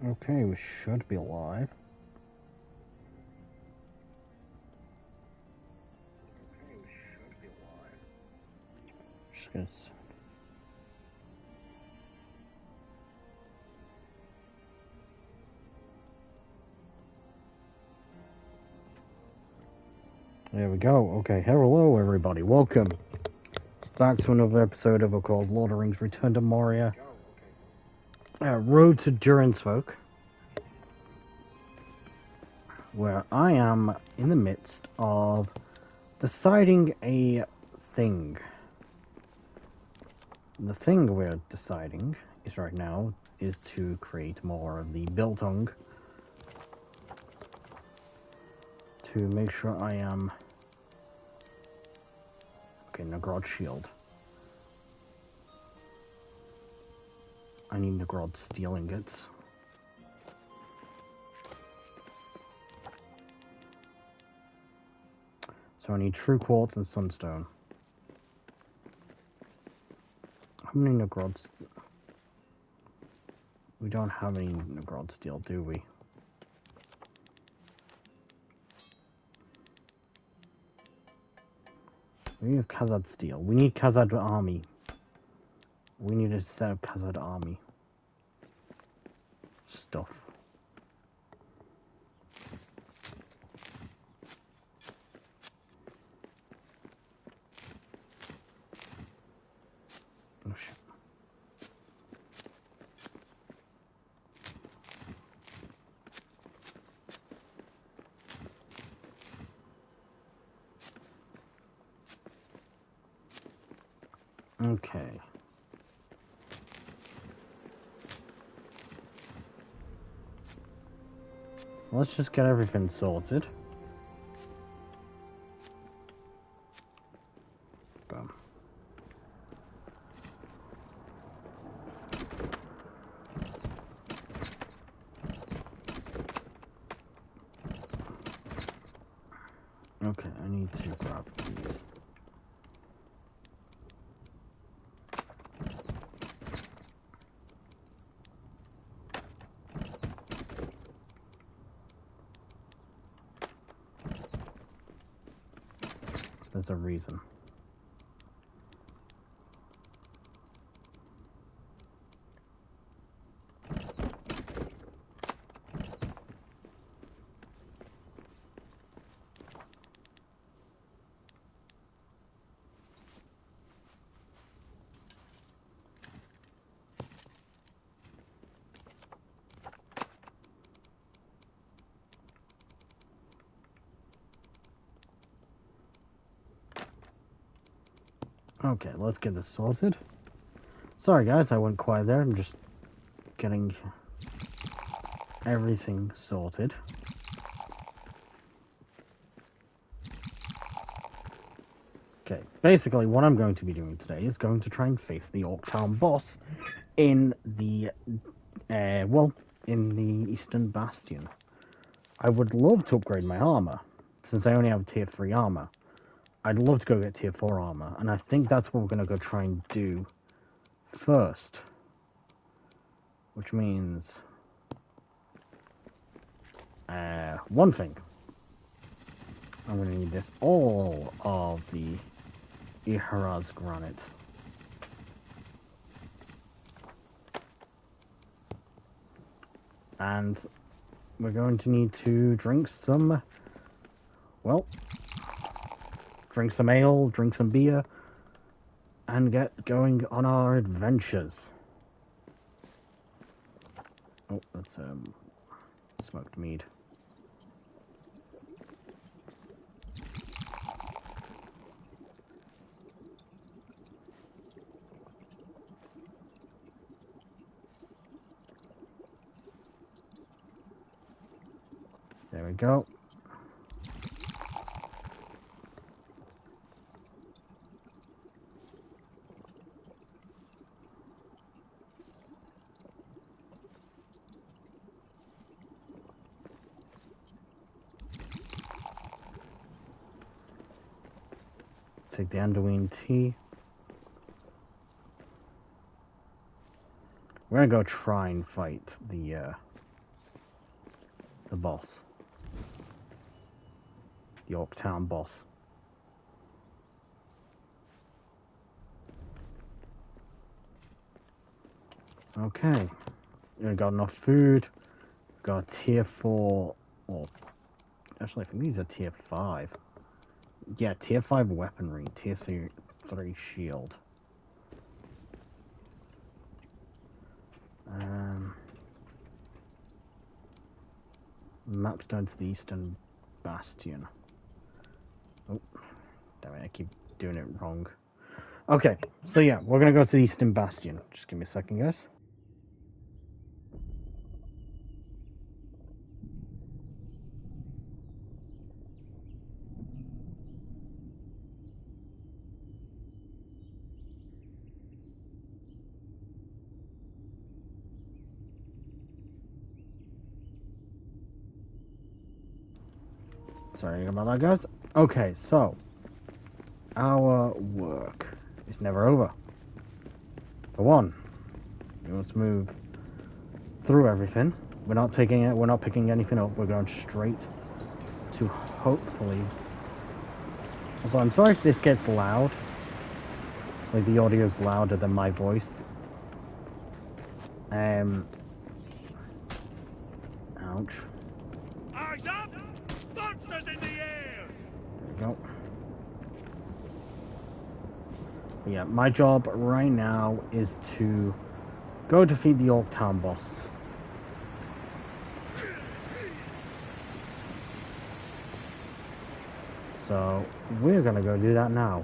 Okay, we should be live. Just gonna... There we go. Okay, hello everybody. Welcome back to another episode of called Lord of the Rings Return to Moria. Road to Durins, folk. Where I am in the midst of deciding a thing. The thing we're deciding is right now is to create more of the biltong to make sure I am... Okay, Nagrod shield. I need Nagrod steel ingots. So I need true quartz and sunstone. How many Nagrod... We don't have any Nagrod steel, do we? We have Khazad steel. We need Khazad army. We need to set up Khazad army. Stuff. Oh shit. Okay. Let's just get everything sorted. Boom. Okay, I need to grab these. There's a reason. Okay, let's get this sorted. Sorry guys, I went quiet there. I'm just getting everything sorted. Okay, basically what I'm going to be doing today is going to try and face the Orc Town boss in the, in the Eastern Bastion. I would love to upgrade my armor, since I only have tier 3 armor. I'd love to go get tier 4 armor, and I think that's what we're going to go try and do first. Which means... one thing. I'm going to need this. All of the Iharaz granite. And we're going to need to drink some... Well... Drink some ale, drink some beer, and get going on our adventures. Oh, that's smoked mead. There we go. Take the Anduin tea. We're gonna go try and fight the the boss. Yorktown boss. Okay. We got enough food. Got a tier 4. Or actually, I think these are tier 5. Yeah, tier 5 weaponry. Tier 3 shield. Maps down to the Eastern Bastion. Oh, damn it, I keep doing it wrong. Okay, so yeah, we're gonna go to the Eastern Bastion. Just give me a second, guys. Sorry about that, guys. Okay, so our work is never over. For one, we must move through everything. We're not taking it. We're not picking anything up. We're going straight to hopefully. Also, I'm sorry if this gets loud. Like the audio's louder than my voice. Ouch. Eyes up! Monsters in the air! There we go. Yeah, my job right now is to go defeat the Yorktown boss. So, we're gonna go do that now.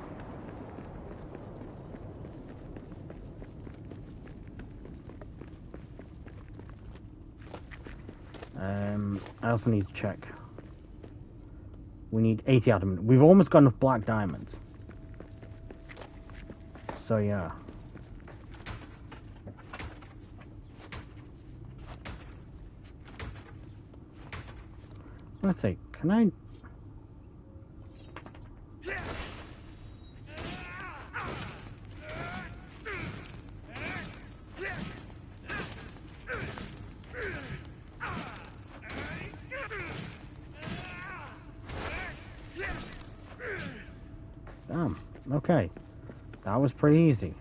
I also need to check. We need 80 adamant. We've almost got enough black diamonds. So, yeah. Let's see, can I... Damn, okay. That was pretty easy.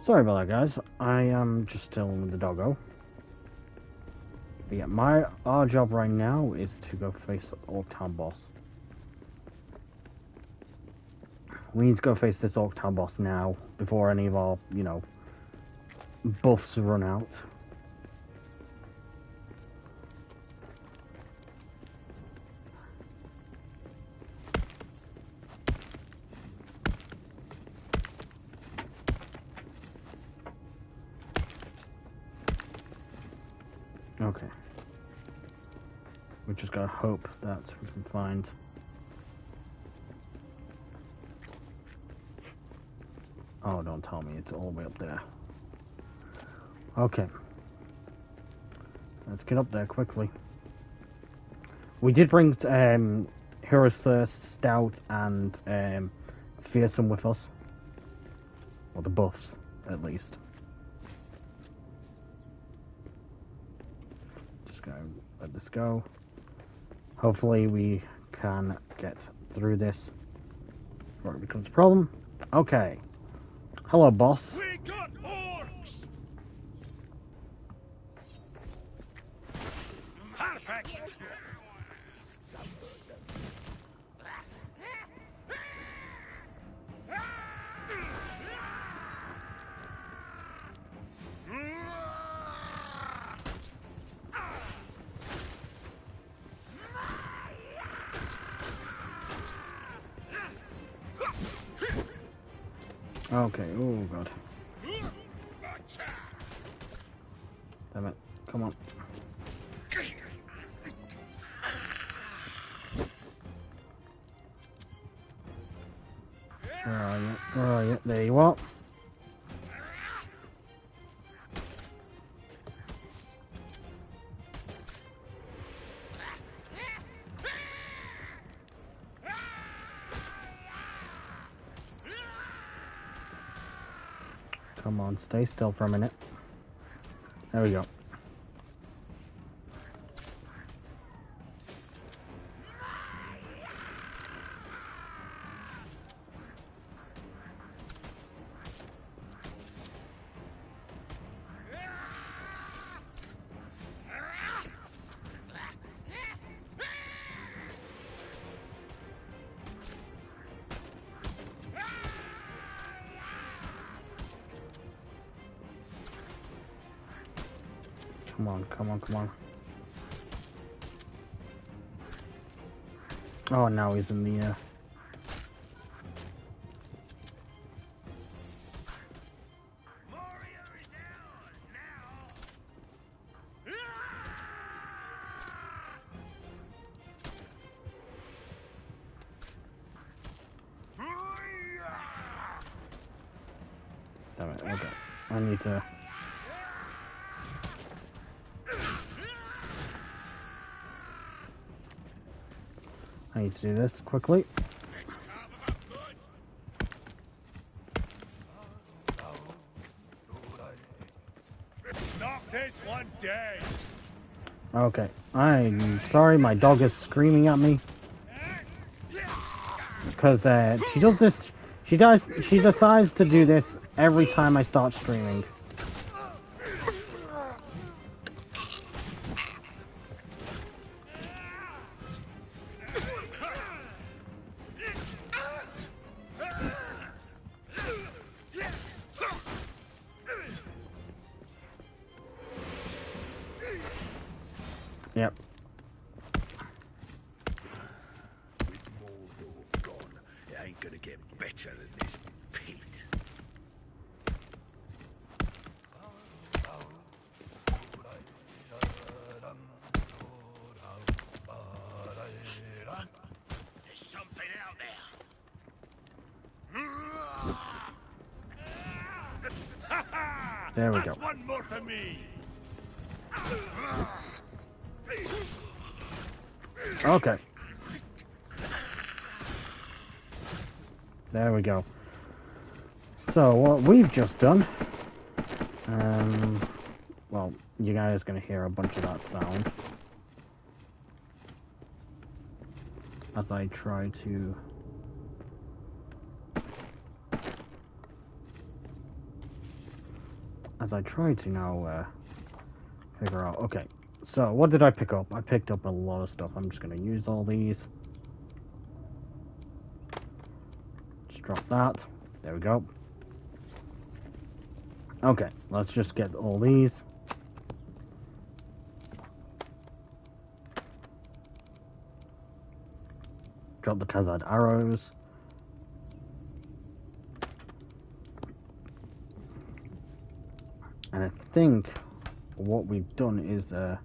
Sorry about that, guys. I am just still with the doggo. But yeah, our job right now is to go face Orktown boss. We need to go face this Orktown boss now, before any of our, you know, buffs run out. Okay. We just gotta hope that we can find... Oh, don't tell me it's all the way up there. Okay. Let's get up there quickly. We did bring Heroes Thirst, Stout, and Fearsome with us. Or the buffs, at least. Just gonna let this go. Hopefully we can get through this before it becomes a problem. Okay. Hello, boss. We got orcs! Perfect! Okay, oh god. Damn it. Come on. Where are you? Where are you? There you are. Come on, stay still for a minute. There we go. Come on, come on, come on. Oh, now he's in the Moria is ours now. Damn it, okay. I need to... I need to do this quickly. Knock this one dead. Okay. I'm sorry, my dog is screaming at me. Because she does this... She decides to do this every time I start streaming. Yep. With Mordor gone, it ain't gonna get better than this pit. There's something out there. There we That's go. one more for me. Okay. There we go. So, what we've just done... well, you guys are going to hear a bunch of that sound. As I try to... now, figure out... Okay, so what did I pick up? I picked up a lot of stuff. I'm just going to use all these. Just drop that. There we go. Okay, let's just get all these. Drop the Khazad arrows. And I think what we've done is oh,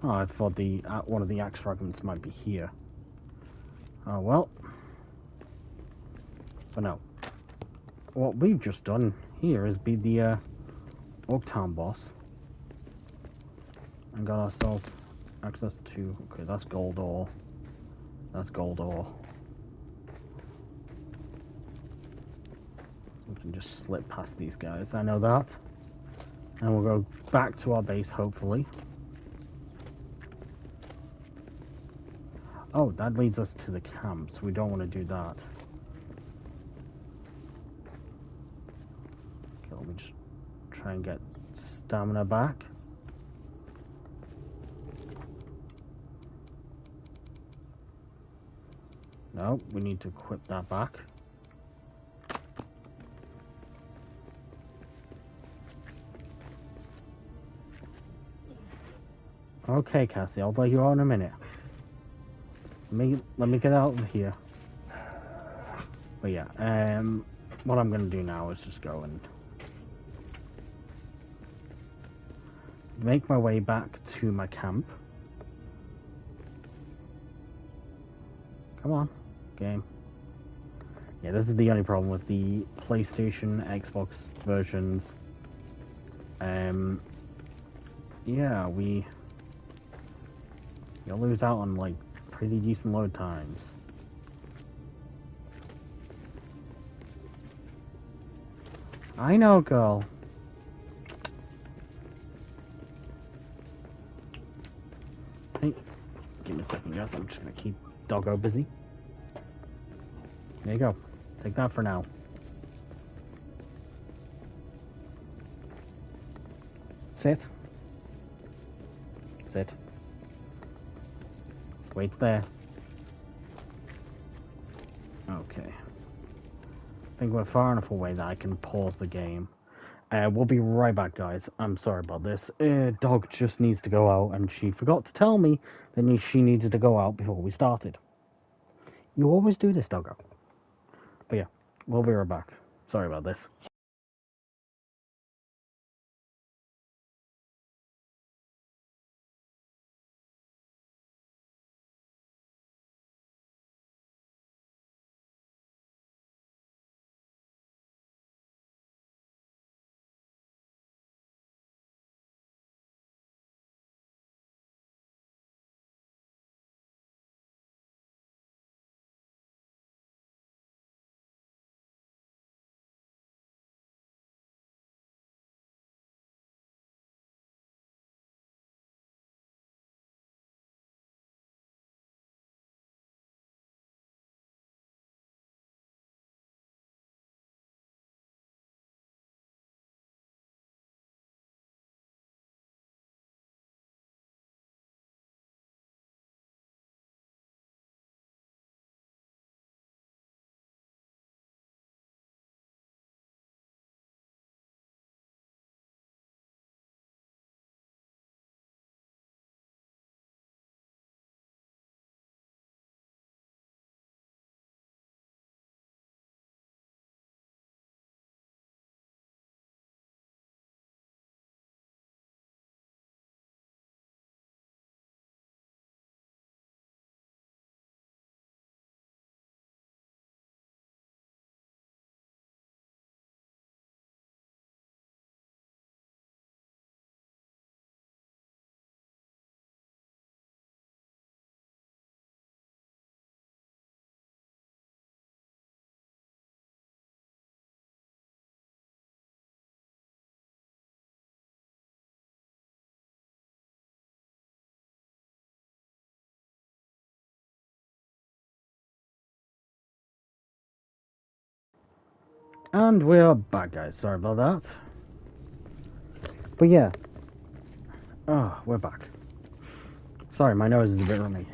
I thought the one of the axe fragments might be here. Oh well. But no. What we've just done here is be the Oaktown boss. And got ourselves access to... Okay, that's gold ore. That's gold ore. We can just slip past these guys. I know that. And we'll go back to our base, hopefully. Oh, that leads us to the camp, so we don't want to do that. Okay, let me just try and get stamina back. No, we need to equip that back. Okay, Cassie, I'll let you out in a minute. Let me get out of here. But yeah, what I'm gonna do now is just go and make my way back to my camp. Come on, game. Yeah, this is the only problem with the PlayStation, Xbox versions. Yeah, you'll lose out on like pretty decent load times. I know, girl. Hey, give me a second, guys. I'm just gonna keep Doggo busy. There you go. Take that for now. Sit. Sit. Wait there. Okay. I think we're far enough away that I can pause the game. We'll be right back, guys. I'm sorry about this. Dog just needs to go out, and she forgot to tell me that she needed to go out before we started. You always do this, Doggo. But yeah, we'll be right back. Sorry about this. And we are back, guys. Sorry about that. But yeah. Oh, we're back. Sorry, my nose is a bit runny.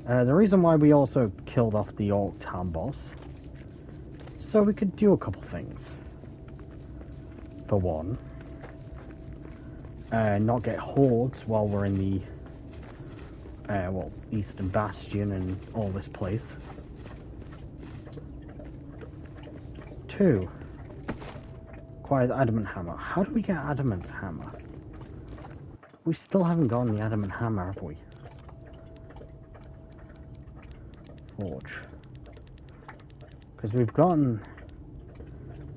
The reason why we also killed off the Orc Town boss, so we could do a couple things. For one, not get hordes while we're in the Eastern Bastion and all this place. Two, acquire the Adamant Hammer. How do we get Adamant Hammer? We still haven't gotten the Adamant Hammer, have we? Forge. Because we've gotten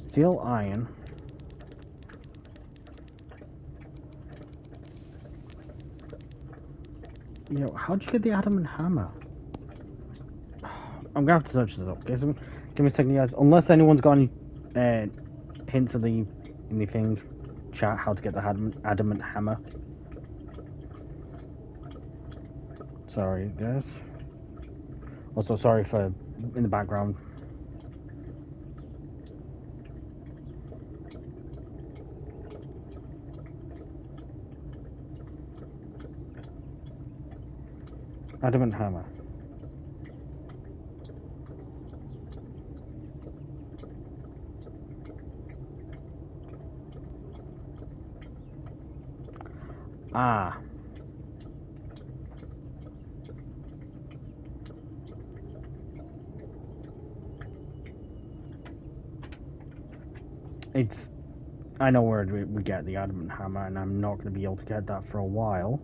steel iron. You know, how'd you get the Adamant Hammer? I'm gonna have to search this up. Okay, so give me a second, guys. Unless anyone's got any hints of the anything, chat how to get the Adamant Hammer. Sorry, guys. Also, sorry for in the background. Adamant Hammer. Ah. I know where we get the adamant hammer, and I'm not going to be able to get that for a while.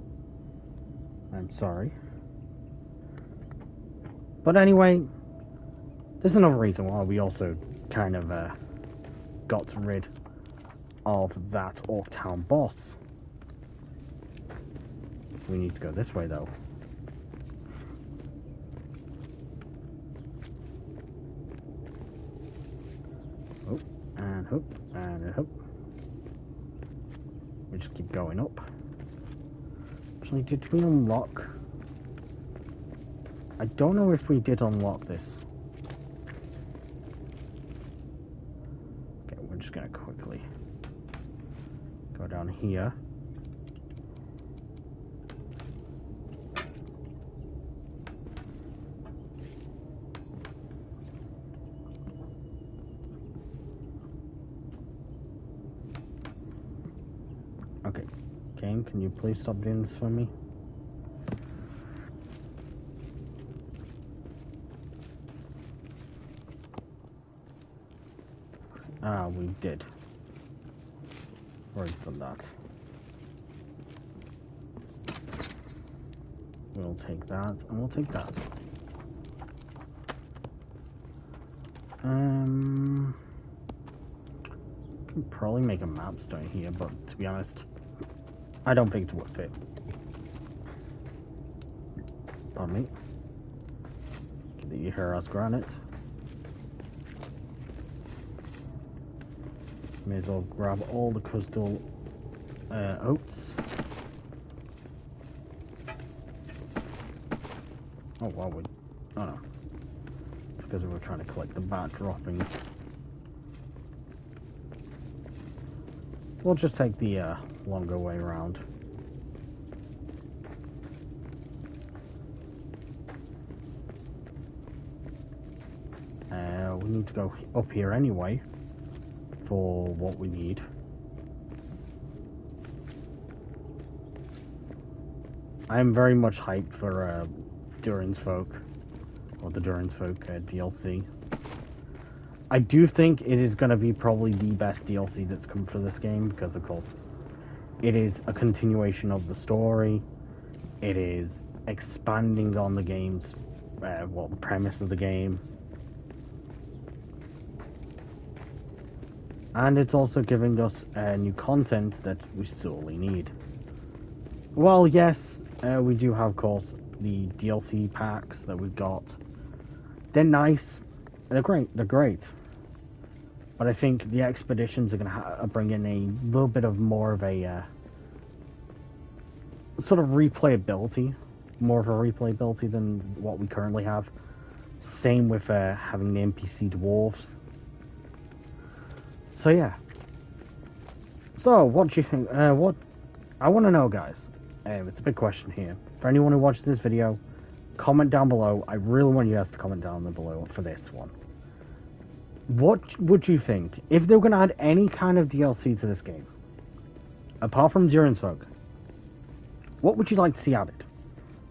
I'm sorry. But anyway, there's another reason why we also kind of got rid of that Orktown boss. We need to go this way, though. Oh, and hoop, and hoop. We just keep going up. Actually, did we unlock? I don't know if we did unlock this. Okay, we're just gonna quickly go down here. Okay, game, can you please stop doing this for me? Ah, we did. Already done that. We'll take that, and we'll take that. Can probably make a map stone here, but to be honest, I don't think it's worth it. Pardon me. Get the Heroes Granite. May as well grab all the crystal oats. Oh wow, oh no. Because we were trying to collect the bat droppings. We'll just take the longer way around. We need to go up here anyway for what we need. I'm very much hyped for Durins Folk, or the Durins Folk DLC. I do think it is going to be probably the best DLC that's come for this game, because of course it is a continuation of the story. It is expanding on the game's, the premise of the game. And it's also giving us new content that we sorely need. Well, yes, we do have, of course, the DLC packs that we've got. They're nice. They're great. But I think the expeditions are going to bring in a little bit of more of a sort of replayability. More of a replayability than what we currently have. Same with having the NPC dwarves. So yeah. So what do you think? What I want to know, guys. It's a big question here. For anyone who watches this video, comment down below. I really want you guys to comment down below for this one. What would you think if they were going to add any kind of DLC to this game, apart from Durins Folk? What would you like to see added?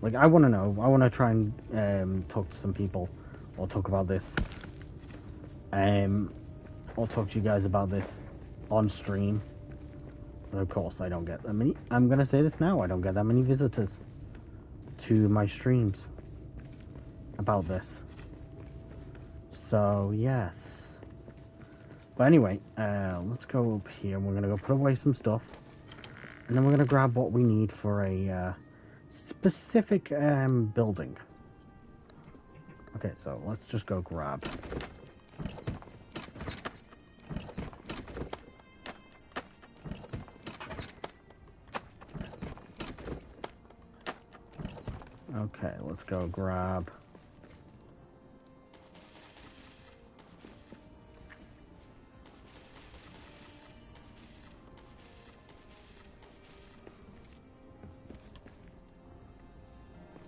Like, I want to know. I want to try and talk to some people, or talk about this. I'll talk to you guys about this on stream. But of course, I don't get that many. I'm gonna say this now. I don't get that many visitors to my streams about this. So yes. But anyway, let's go up here. We're gonna go put away some stuff, and then we're gonna grab what we need for a specific building. Okay, so let's just go grab. Okay, let's go grab.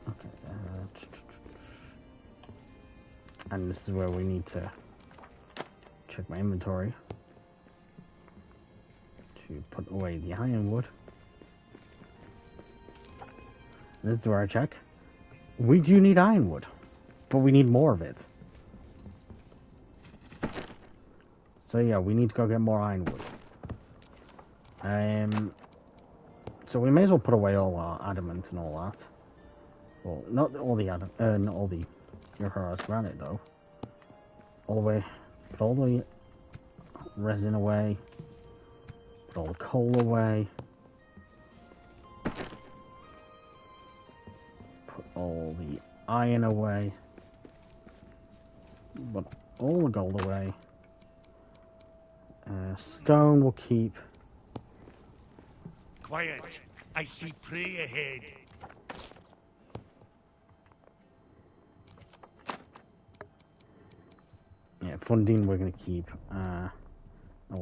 Okay, and this is where we need to check my inventory to put away the ironwood. This is where I check. We do need ironwood, but we need more of it. So yeah, we need to go get more ironwood. So we may as well put away all our adamant and all that. Well, not all the not all the Yokohara's granite though. All the way, put all the resin away. Put all the coal away. Put all the iron away. Put all the gold away. Stone will keep. Quiet. I see prey ahead. Yeah, funding we're going to keep.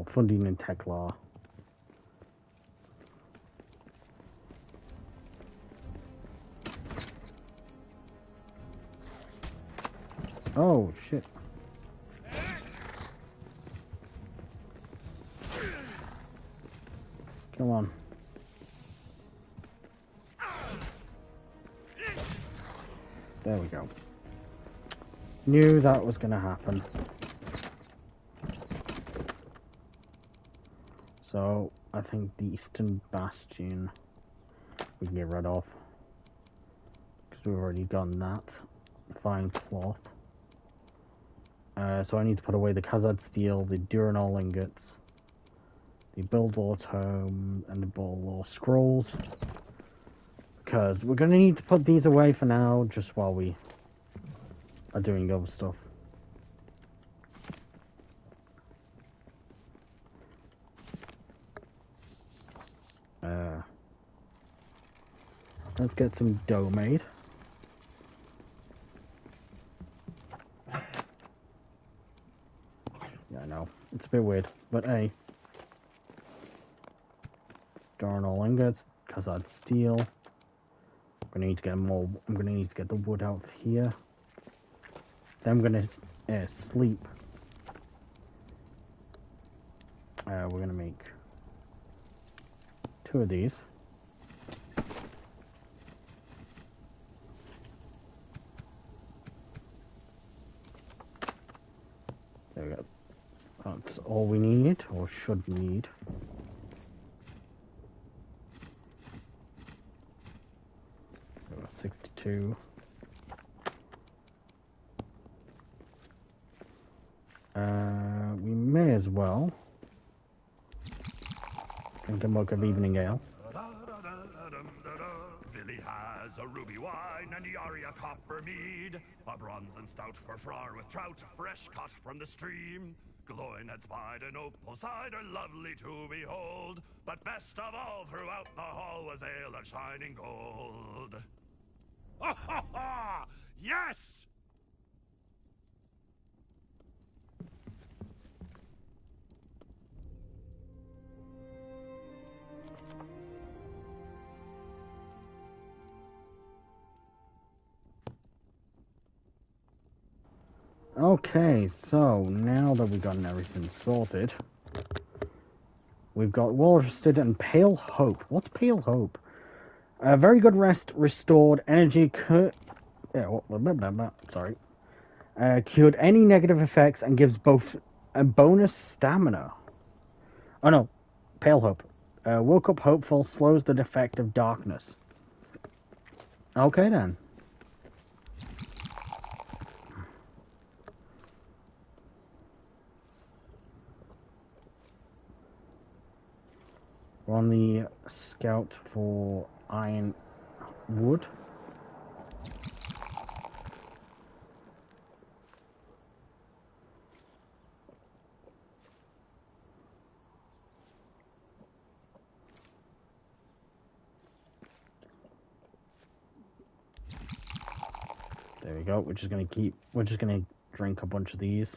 Funding and tech law. Oh, shit. Come on. There we go. Knew that was going to happen. So, I think the Eastern Bastion we can get rid of. Because we've already done that. Fine cloth. So I need to put away the Khazad steel, the Durinol ingots, the Buildor tome, and the Bolor scrolls. Because we're going to need to put these away for now, just while we are doing other stuff. Let's get some dough made. Yeah, I know. It's a bit weird, but hey. Darnall ingots, Khazad steel. I'm gonna need to get more. I'm gonna need to get the wood out of here. Then I'm gonna sleep. We're gonna make 2 of these. There we go. That's all we need, or should need. 62. We may as well drink a mug of evening ale. Billy has a ruby wine and Yaria copper mead, a bronze and stout for Frar with trout, fresh caught from the stream. Glowing at spide and opal cider, lovely to behold. But best of all throughout the hall was ale of shining gold. Ha ha ha! Yes! Okay, so now that we've gotten everything sorted, we've got well-rested and Pale Hope. What's Pale Hope? Very good rest, restored energy, sorry. Cured any negative effects and gives both a bonus stamina. Oh no, Pale Hope. Woke up hopeful, slows the effect of darkness. Okay then. We're on the scout for iron wood. There we go. We're just gonna drink a bunch of these.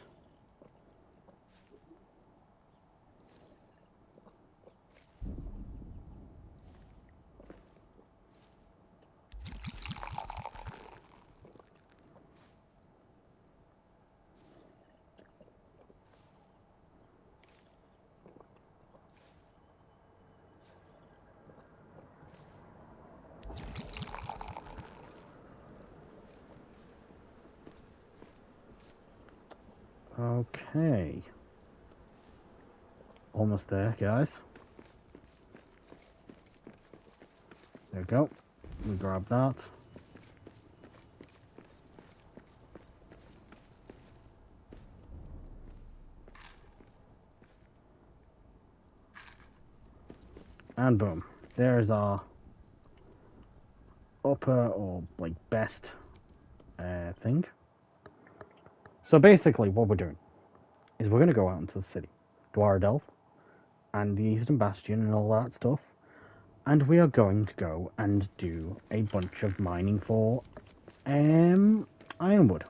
Okay. Almost there, guys. There we go. We grab that. And boom. There's our upper or like best thing. So basically what we're doing is we're going to go out into the city, Dwardelf, and the Eastern Bastion and all that stuff. And we are going to go and do a bunch of mining for ironwood.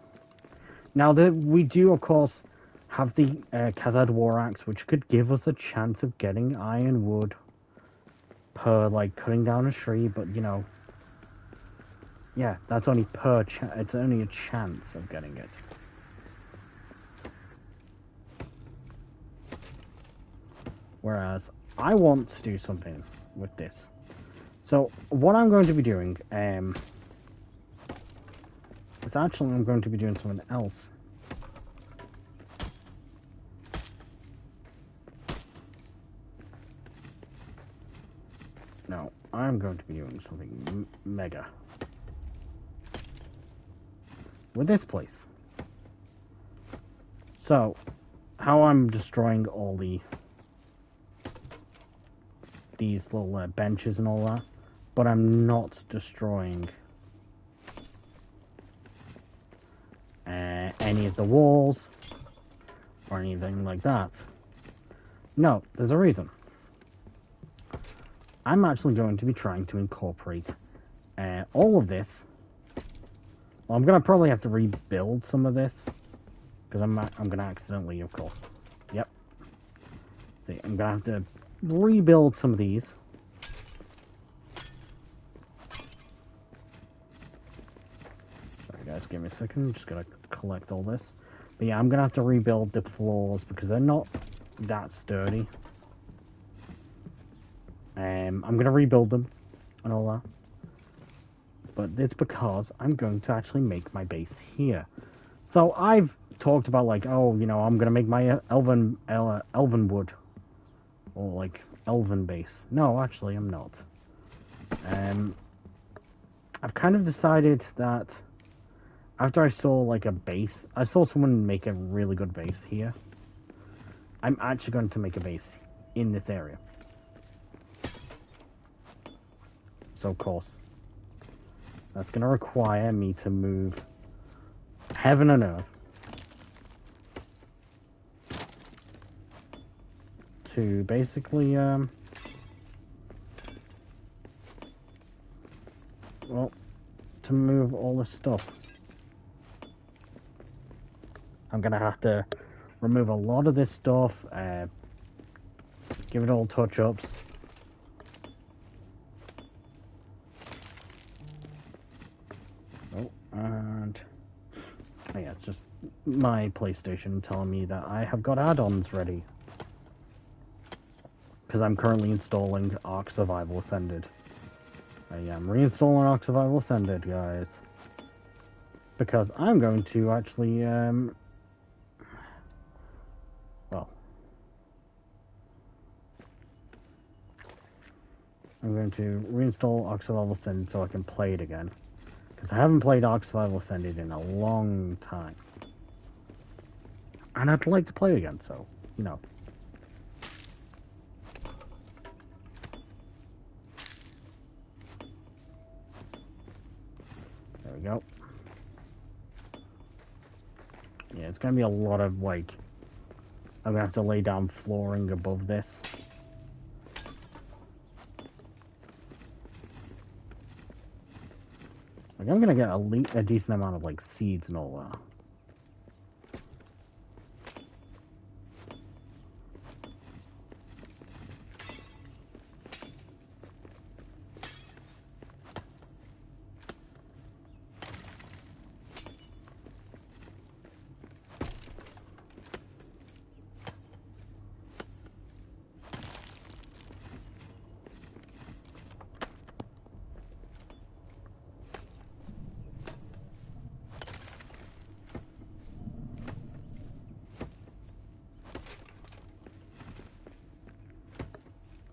Now, we do, of course, have the Khazad War Axe, which could give us a chance of getting ironwood per, like, cutting down a tree, but, you know, yeah, that's only it's only a chance of getting it. Whereas, I want to do something with this. So, what I'm going to be doing, is actually I'm going to be doing something else. No, I'm going to be doing something mega with this place. So, how I'm destroying all these little benches and all that, but I'm not destroying any of the walls or anything like that. No, there's a reason. I'm actually going to be trying to incorporate all of this. Well, I'm going to probably have to rebuild some of this because I'm going to accidentally, of course. Yep. See, I'm going to have to rebuild some of these. Sorry guys, give me a second. I'm just going to collect all this. But yeah, I'm going to have to rebuild the floors because they're not that sturdy. I'm going to rebuild them and all that. But it's because I'm going to actually make my base here. So I've talked about like, oh, you know, I'm going to make my elven wood. Or like elven base. No, actually I'm not. I've kind of decided that after I saw like a base, I saw someone make a really good base here. I'm actually going to make a base in this area. So of course, that's going to require me to move heaven and earth to basically, well, to move all this stuff. I'm going to have to remove a lot of this stuff, give it all touch-ups. Oh, and oh yeah, it's just my PlayStation telling me that I have got add-ons ready. Because I'm currently installing Ark Survival Ascended. I am reinstalling Ark Survival Ascended, guys. Because I'm going to actually, well, I'm going to reinstall Ark Survival Ascended so I can play it again. Because I haven't played Ark Survival Ascended in a long time. And I'd like to play it again, so, you know. There we go. Yeah, it's going to be a lot of, like, I'm going to have to lay down flooring above this. Like, I'm going to get a decent amount of, like, seeds and all that.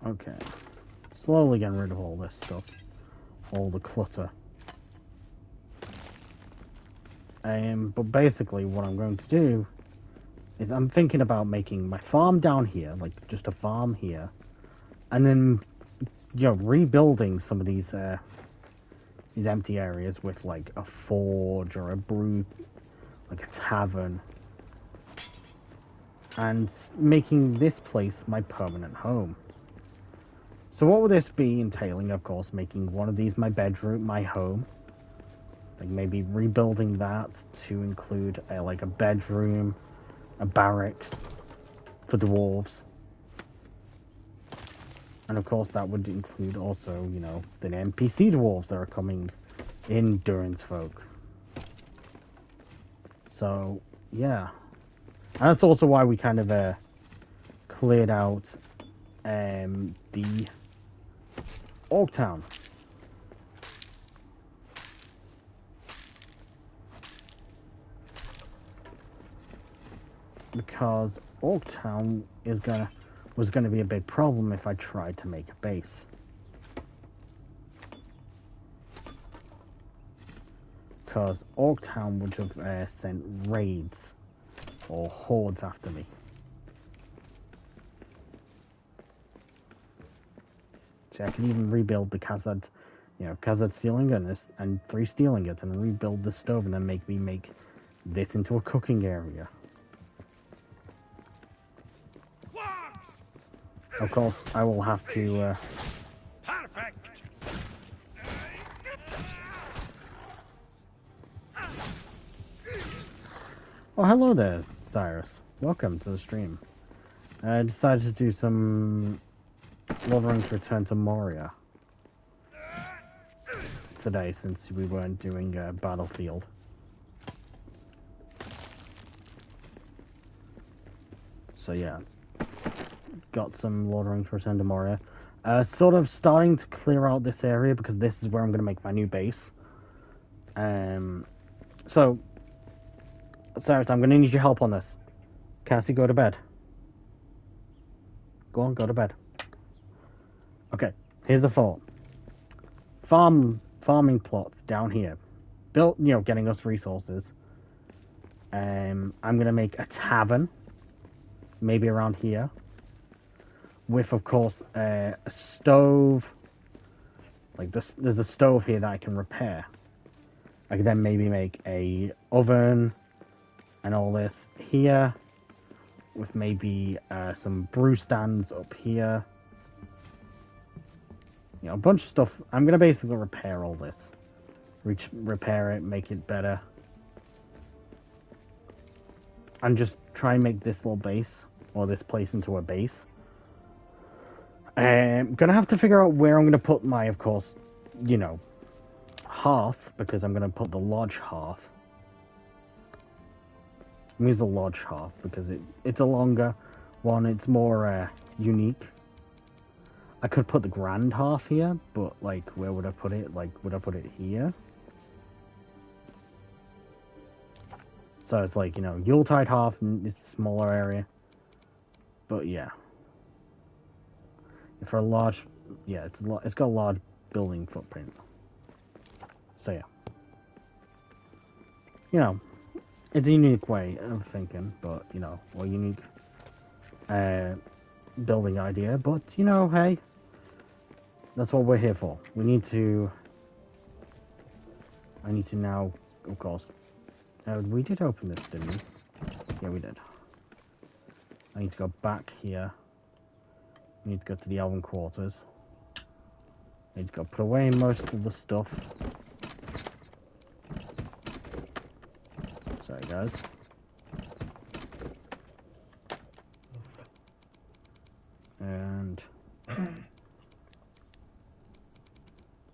Okay. Slowly getting rid of all this stuff. all the clutter. But basically what I'm going to do is I'm thinking about making my farm down here, like just a farm here, and then, you know, rebuilding some of these empty areas with like a forge or a brew, like a tavern, and making this place my permanent home. So what would this be entailing? Of course, making one of these my bedroom, my home. Like maybe rebuilding that to include like a bedroom, a barracks for dwarves. And of course that would include also, you know, the NPC dwarves that are coming in Durins folk. So, yeah. And that's also why we kind of cleared out the Orc Town. Because Orc Town was gonna be a big problem if I tried to make a base. Because Orc Town would have sent raids or hordes after me. See, I can even rebuild the Khazad, you know, Khazad steel ingot and 3 steel ingots and rebuild the stove and then make this into a cooking area. Of course, I will have to. Perfect. Oh, hello there, Cyrus. Welcome to the stream. I decided to do some Lord of the Rings Return to Moria today, since we weren't doing Battlefield. So yeah, got some Lord of the Rings Return to Moria. Sort of starting to clear out this area because this is where I'm going to make my new base. So, Cyrus, I'm going to need your help on this. Cassie, go to bed. Go on, go to bed. Okay, here's the thought. Farming plots down here. Built, you know, getting us resources. I'm going to make a tavern. Maybe around here. With, of course, a stove. Like, there's a stove here that I can repair. I can then maybe make a oven and all this here. With maybe some brew stands up here. You know, a bunch of stuff. I'm going to basically repair all this. Repair it, make it better. And just try and make this little base, or this place into a base. I'm going to have to figure out where I'm going to put my, of course, you know, hearth, because I'm going to put the lodge hearth. I'm going to use a lodge hearth, because it's a longer one, it's more unique. I could put the grand hearth here, but, like, where would I put it? Like, would I put it here? So it's like, you know, Yuletide hearth is a smaller area. But, yeah. For a large, yeah, it's got a large building footprint. So, yeah. You know, it's a unique way of thinking, but, you know, or unique building idea, but, you know, hey, that's what we're here for. I need to now, of course, we did open this, didn't we? Yeah, we did. I need to go back here. I need to go to the Elven quarters. I need to go put away most of the stuff. Sorry, guys. And...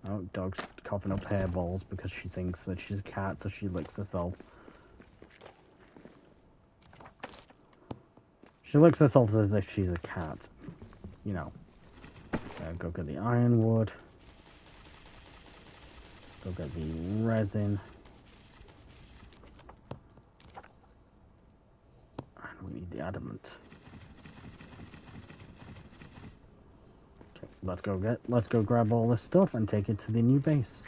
oh, dog's coughing up hairballs because she thinks that she's a cat, so she licks herself. She licks herself as if she's a cat. You know. Go get the ironwood. Go get the resin. And we need the adamant. Okay. let's go grab all this stuff and take it to the new base.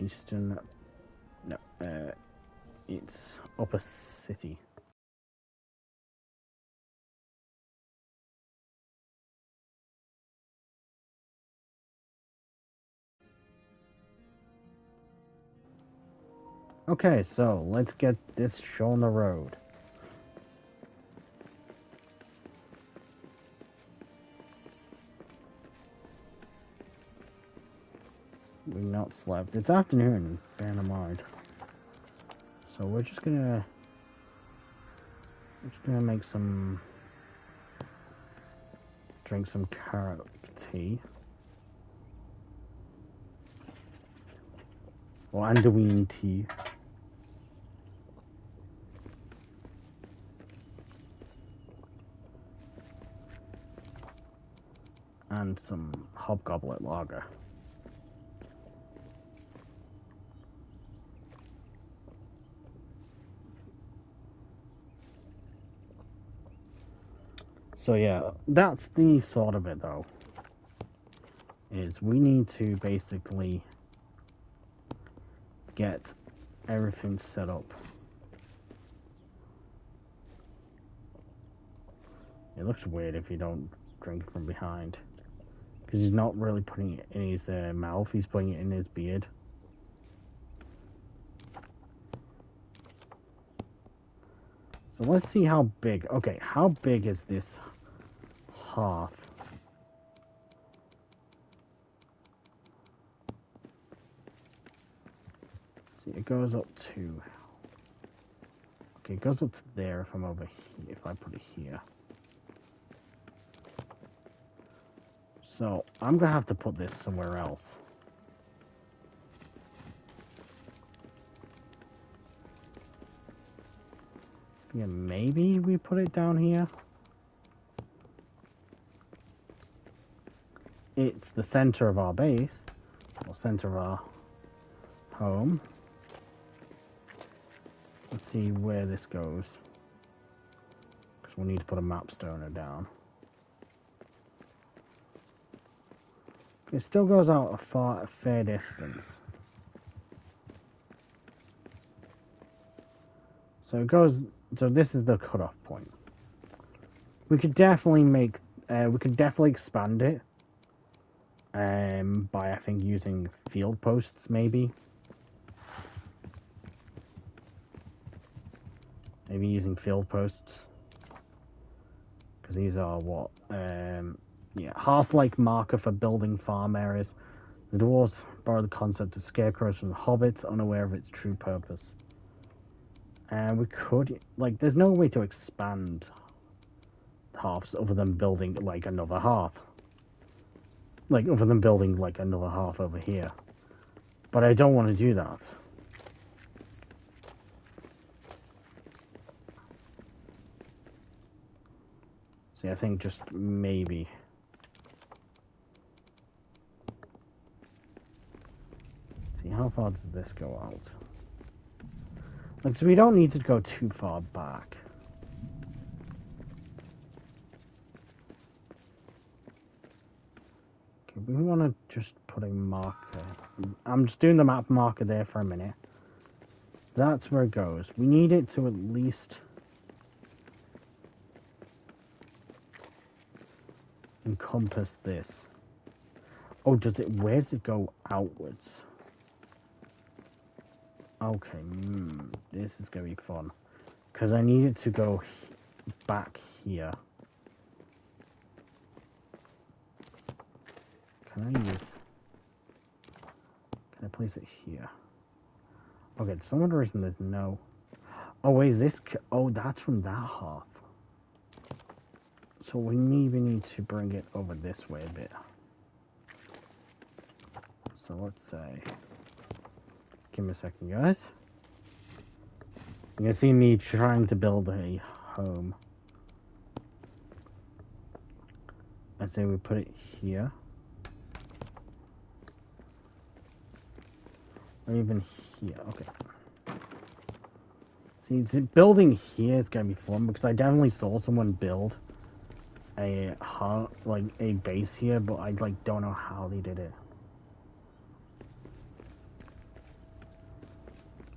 Eastern, no, it's Upper City. Okay, so let's get this show on the road. We've not slept. It's afternoon, bear in mind. So we're just gonna make some, drink some carrot tea. Or Anduin tea. And some hobgoblet lager. So yeah, that's the sort of it though. Is we need to basically get everything set up. It looks weird if you don't drink from behind. Because he's not really putting it in his mouth, he's putting it in his beard. So let's see how big. Okay, how big is this hearth? See, it goes up to. Okay, it goes up to there if I'm over here. If I put it here. So I'm gonna have to put this somewhere else. Yeah, maybe we put it down here. It's the center of our base, or center of our home. Let's see where this goes, because we'll need to put a map stoner down. It still goes out a fair distance. So it goes. So this is the cutoff point. We could definitely make. We could definitely expand it. By I think using field posts maybe. Maybe using field posts. Because these are what? Yeah, half-like marker for building farm areas. The dwarves borrow the concept of scarecrows from the hobbits, unaware of its true purpose. And we could, like, there's no way to expand halves other than building, like, another half. Like, other than building, like, another half over here. But I don't want to do that. See, I think just maybe. See, how far does this go out? Like, so we don't need to go too far back. Okay, we want to just put a marker. I'm just doing the map marker there for a minute. That's where it goes. We need it to at least encompass this. Oh, does it? Where does it go outwards? Okay, this is gonna be fun. Because I need it to go back here. Can I place it here? Okay, for some reason there's no. Oh wait, is this? Oh, that's from that hearth. So we maybe need to bring it over this way a bit. So let's say. Give me a second, guys. You can see me trying to build a home. I'd say we put it here. Or even here. Okay. See, building here is going to be fun because I definitely saw someone build a base here, but I like don't know how they did it.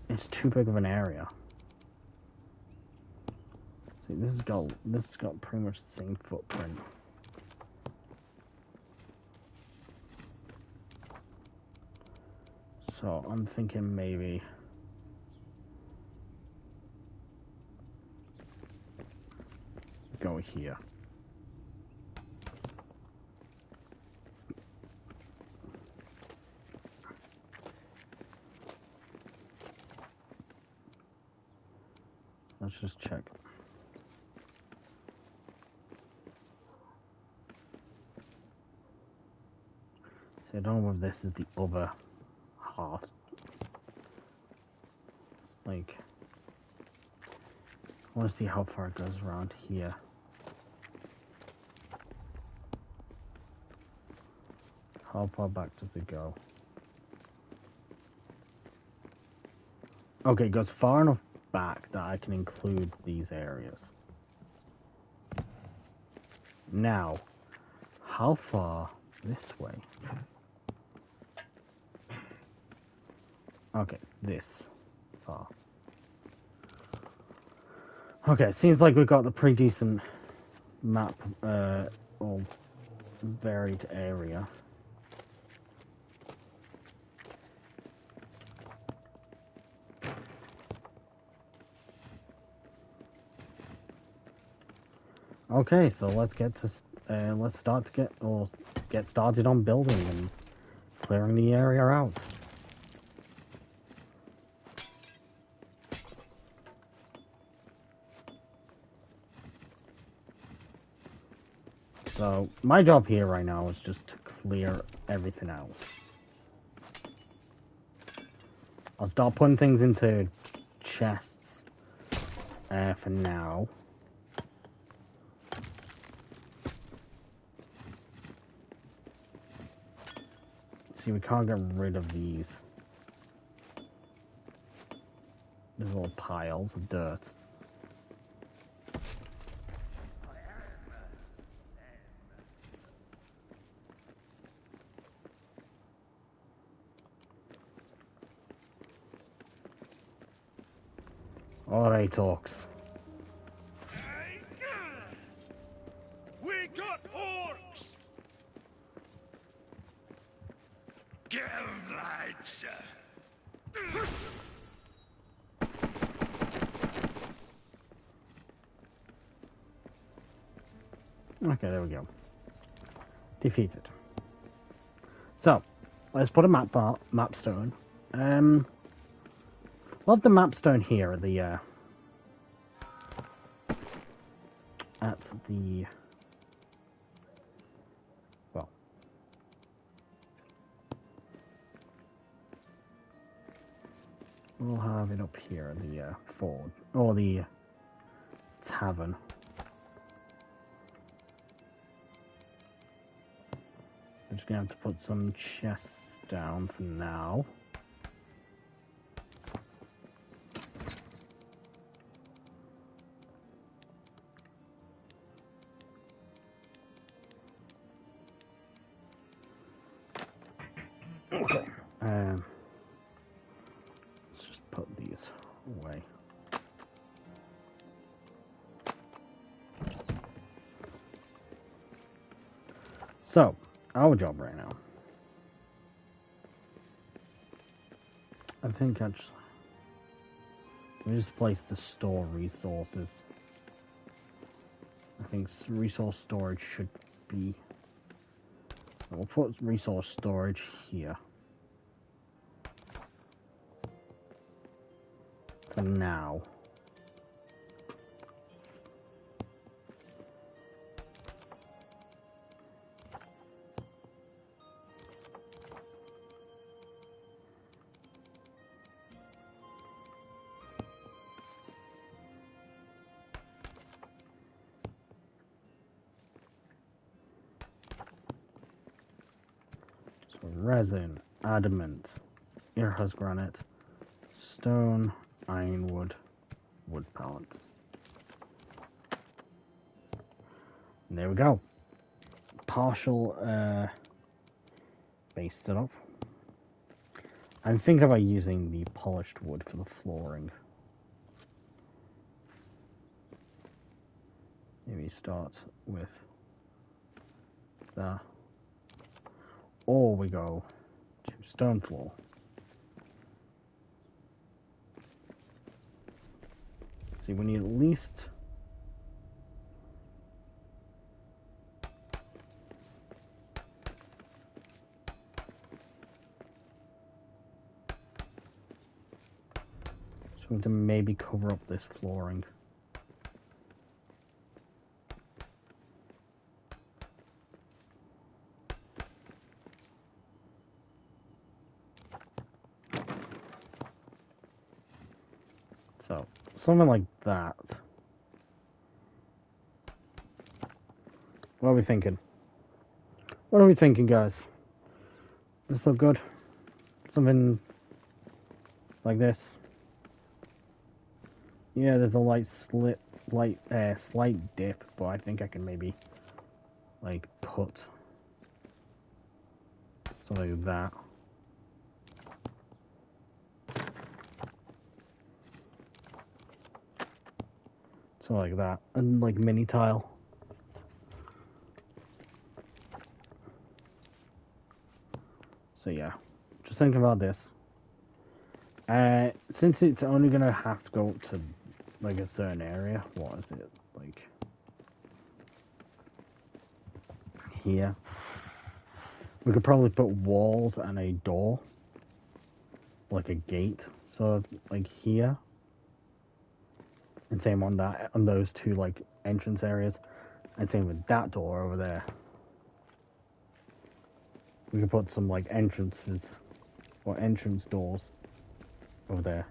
It's too big of an area. See, this has got pretty much the same footprint. So I'm thinking maybe go here. Let's just check. See, I don't know if this is the other half. Like, I want to see how far it goes around here. How far back does it go? Okay, it goes far enough back that I can include these areas. Now, how far this way? Okay, this far. Okay, seems like we've got the pretty decent map, or varied area. Okay, so let's get started on building and clearing the area out. So my job here right now is just to clear everything out. I'll start putting things into chests for now. See, we can't get rid of these. There's little piles of dirt. Alright, orcs. We got orcs! Get 'em, lads! Okay, there we go. Defeated. So, let's put a map stone. We'll have the map stone here at the well, we'll have it up here at the ford or the tavern. I'm just gonna have to put some chests down for now. Okay. Let's just put these away. So, our job right now. I think actually, this is a place to store resources. I think resource storage should be. We'll put resource storage here. For now. Resin, adamant, earhus granite, stone, ironwood, wood pallets. And there we go. Partial base setup. I'm thinking about using the polished wood for the flooring. Maybe start with that. Or we go to stone floor. See, we need at least... So to maybe cover up this flooring. So, something like that. What are we thinking? What are we thinking, guys? This look good? Something like this. Yeah, there's a slight dip, but I think I can maybe like put something like that. Something like that, and like mini tile. So yeah, just thinking about this. Since it's only gonna have to go to like a certain area, what is it, like here? We could probably put walls and a door, like a gate, so like here, and same on that, on those two like entrance areas, and same with that door over there. We could put some like entrances or entrance doors over there.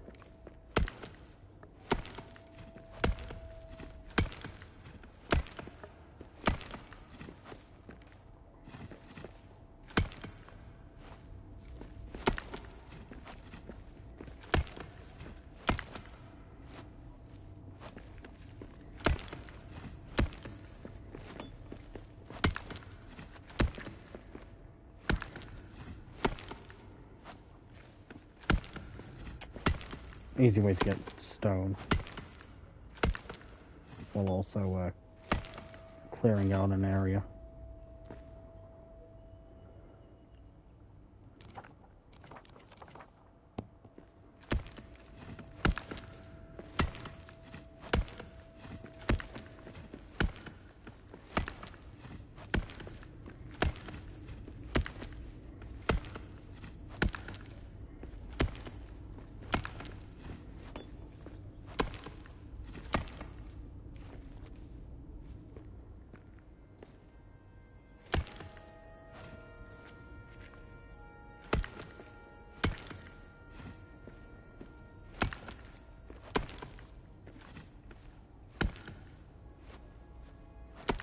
Easy way to get stone, while also clearing out an area.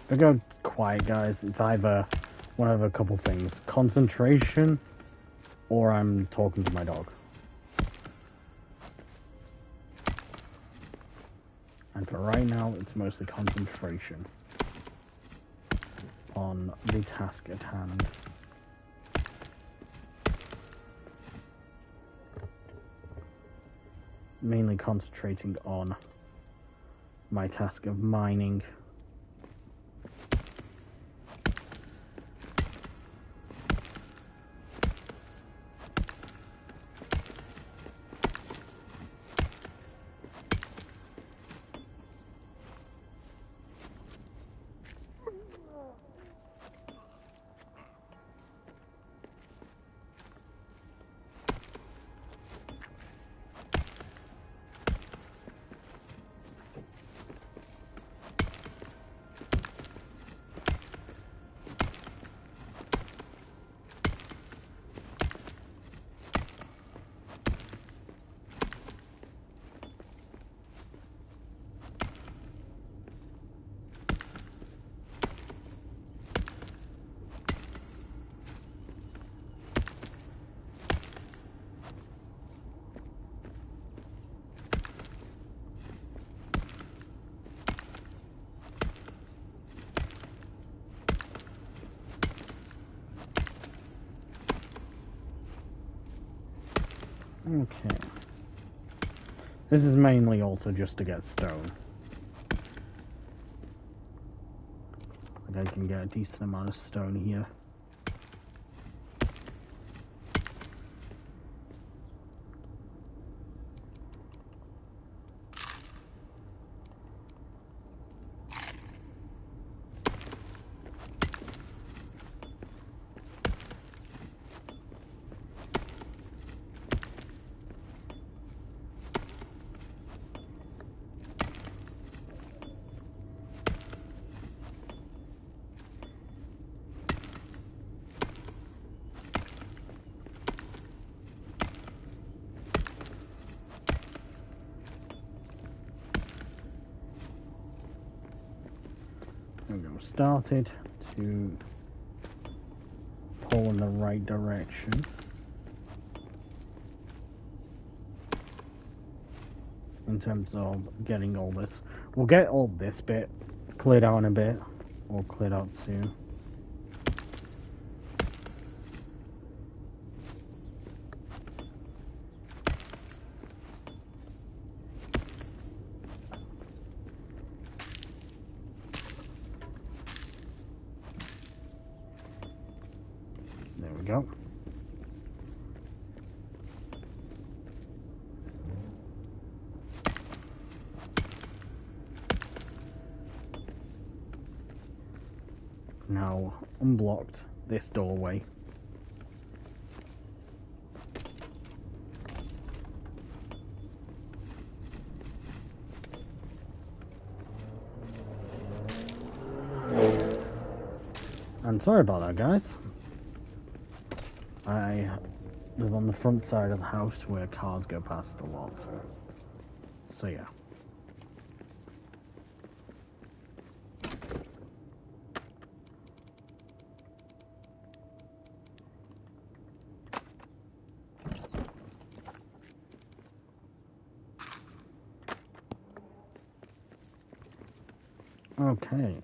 If I go quiet, guys, it's either one of a couple things. Concentration, or I'm talking to my dog. And for right now, it's mostly concentration on the task at hand. Mainly concentrating on my task of mining. Okay. This is mainly also just to get stone. Like I can get a decent amount of stone here. There we go, started to pull in the right direction. In terms of getting all this. We'll get all this bit cleared out in a bit, or cleared out soon. There we go. Now unblocked this doorway. And sorry about that, guys. I live on the front side of the house where cars go past a lot. So yeah. Okay.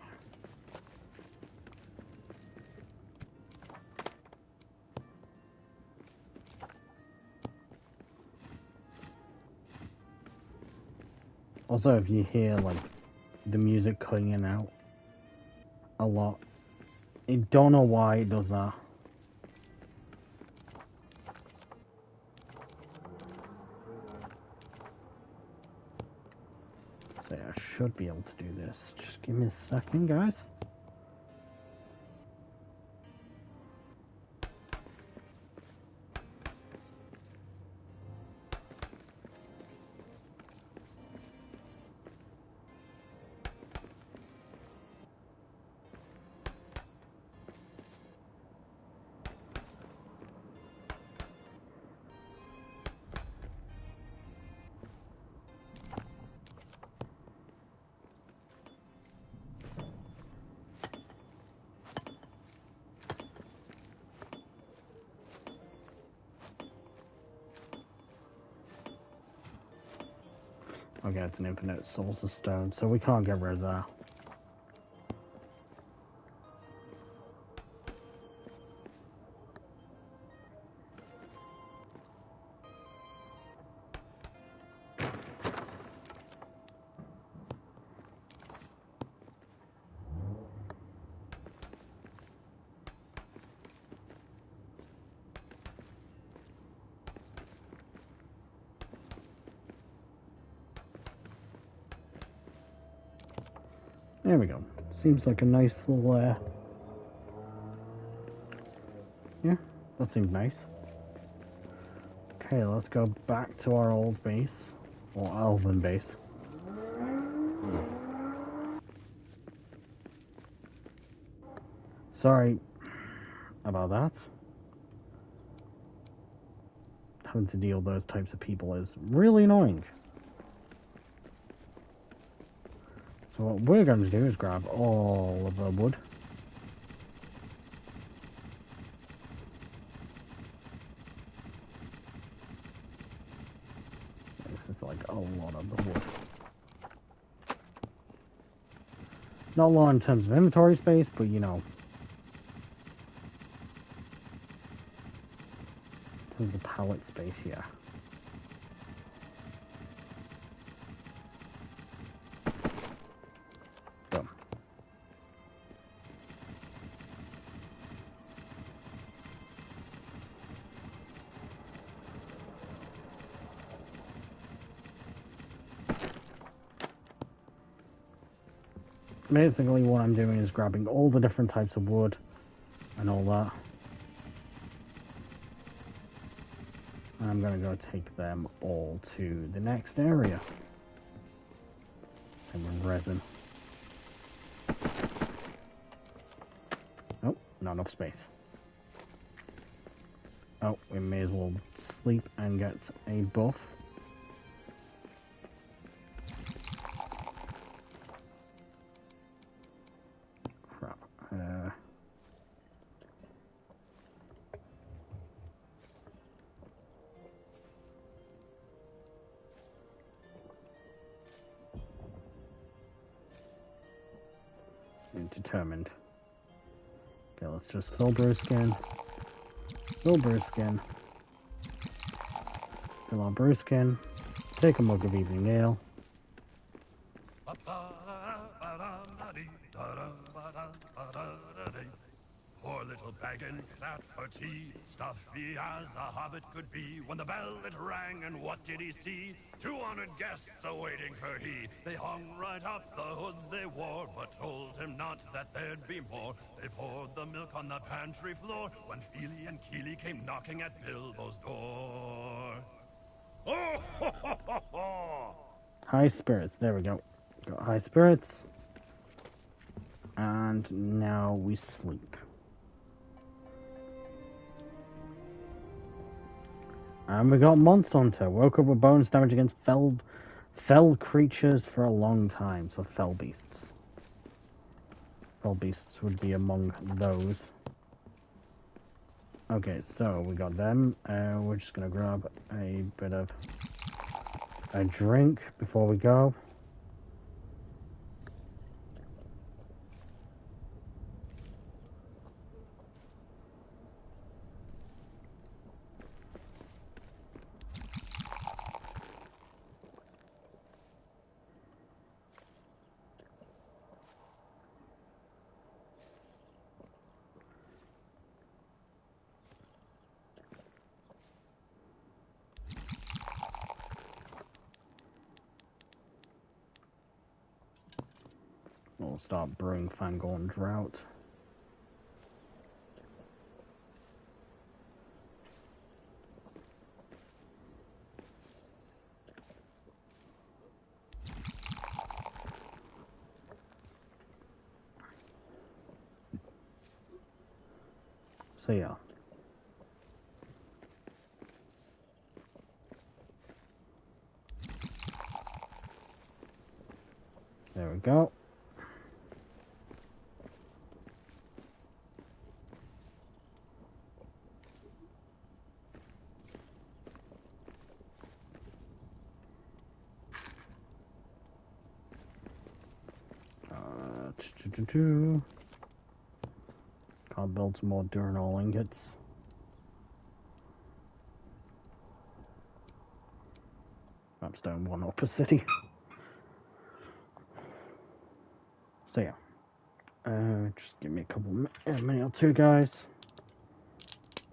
Also, if you hear like the music cutting in and out a lot, I don't know why it does that. So yeah, I should be able to do this. Just give me a second, guys. Okay, it's an infinite source of stone, so we can't get rid of that. There we go. Seems like a nice little, yeah, that seems nice. Okay, let's go back to our old base, or elven base. Sorry about that. Having to deal with those types of people is really annoying. So what we're going to do is grab all of the wood. This is like a lot of the wood. Not a lot in terms of inventory space, but you know. In terms of pallet space, yeah. basically what I'm doing is grabbing all the different types of wood and all that. And I'm going to go take them all to the next area. Same with resin. Oh, not enough space. Oh, we may as well sleep and get a buff. Crap. Determined. Okay, let's just fill Brewskin. Fill Brewskin. Fill our Brewskin. Take a mug of evening ale. Poor little Baggins sat for tea, stuffy as a hobbit could be, when the bell it rang, and what did he see? 200 guests awaiting for he. They hung right up the hoods they wore, but told him not that there'd be more. They poured the milk on the pantry floor, when Feely and Keely came knocking at Bilbo's door. Oh, ho, ho, ho, ho! High spirits. There we go. Got high spirits. And now we sleep. And we got Monster Hunter. Woke up with bonus damage against fell creatures for a long time. So fell beasts. Fell beasts would be among those. Okay, so we got them. We're just gonna grab a bit of a drink before we go. We'll start brewing Fangorn Drought. So yeah. There we go. Can't build some more Durin ingots. Mapstone 1 Upper City. So yeah. Just give me a couple minute or two, guys.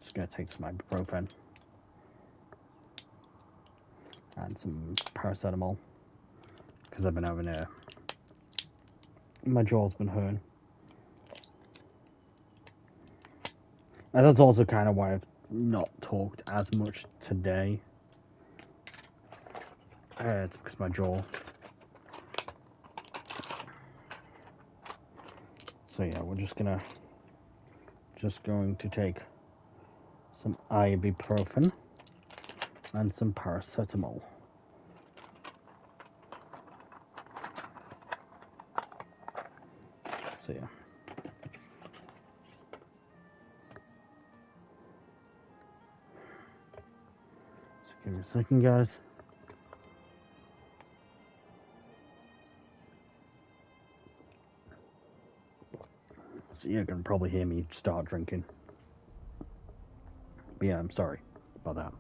Just gonna take some ibuprofen. And some paracetamol. Because I've been having my jaw's been hurting. And that's also kind of why I've not talked as much today. It's because my jaw. So yeah, we're just going to take some ibuprofen and some paracetamol. So yeah. So give me a second, guys. So you're gonna probably hear me start drinking. But yeah, I'm sorry about that.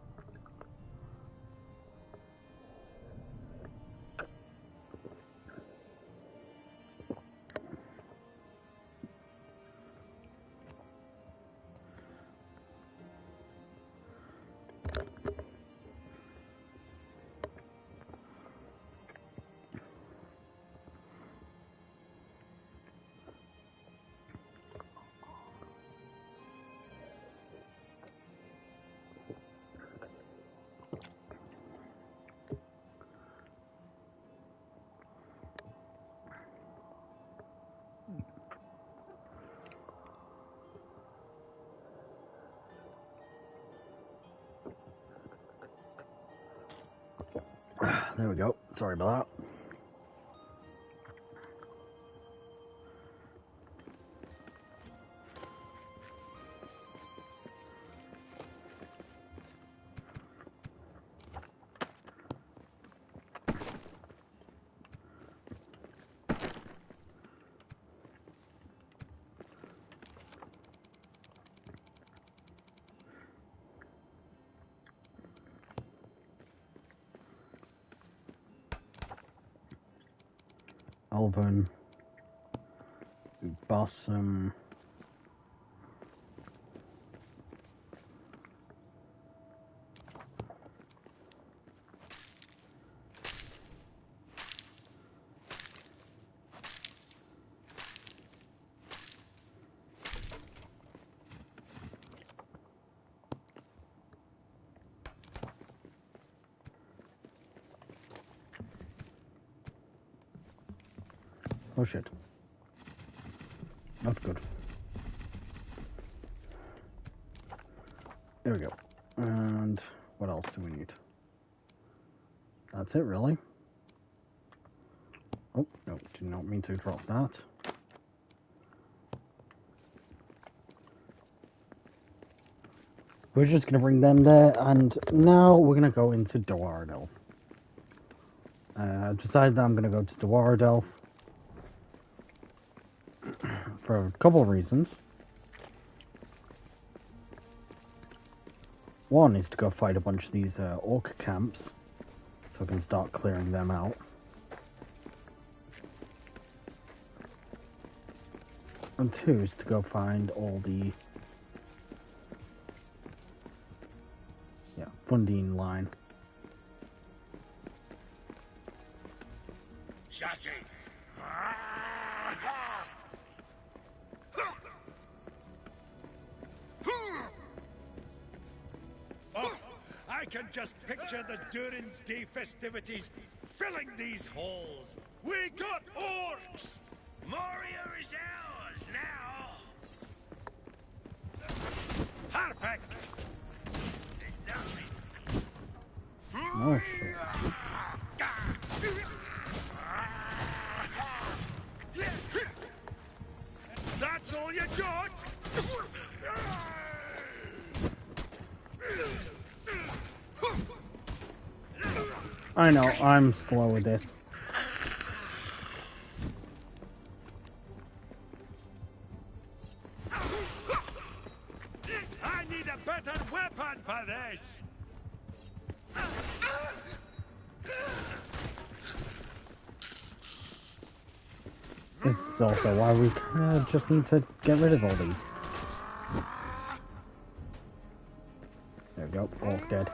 There we go. Sorry about that. Alban, Bossum, oh shit. Not good. There we go. And what else do we need? That's it, really. Oh, no, did not mean to drop that. We're just going to bring them there, and now we're going to go into Duardel. I've decided that I'm going to go to Duardel for a couple of reasons. One is to go fight a bunch of these orc camps, so I can start clearing them out. And two is to go find all the Fundine line. Shut it! Oh, I can just picture the Durins Day festivities filling these halls. We got orcs! Moria is ours now! Perfect! Oh shit. That's all you got? I know, I'm slow with this. I need a better weapon for this! This is also why we kind of just need to get rid of all these. There we go, orc dead.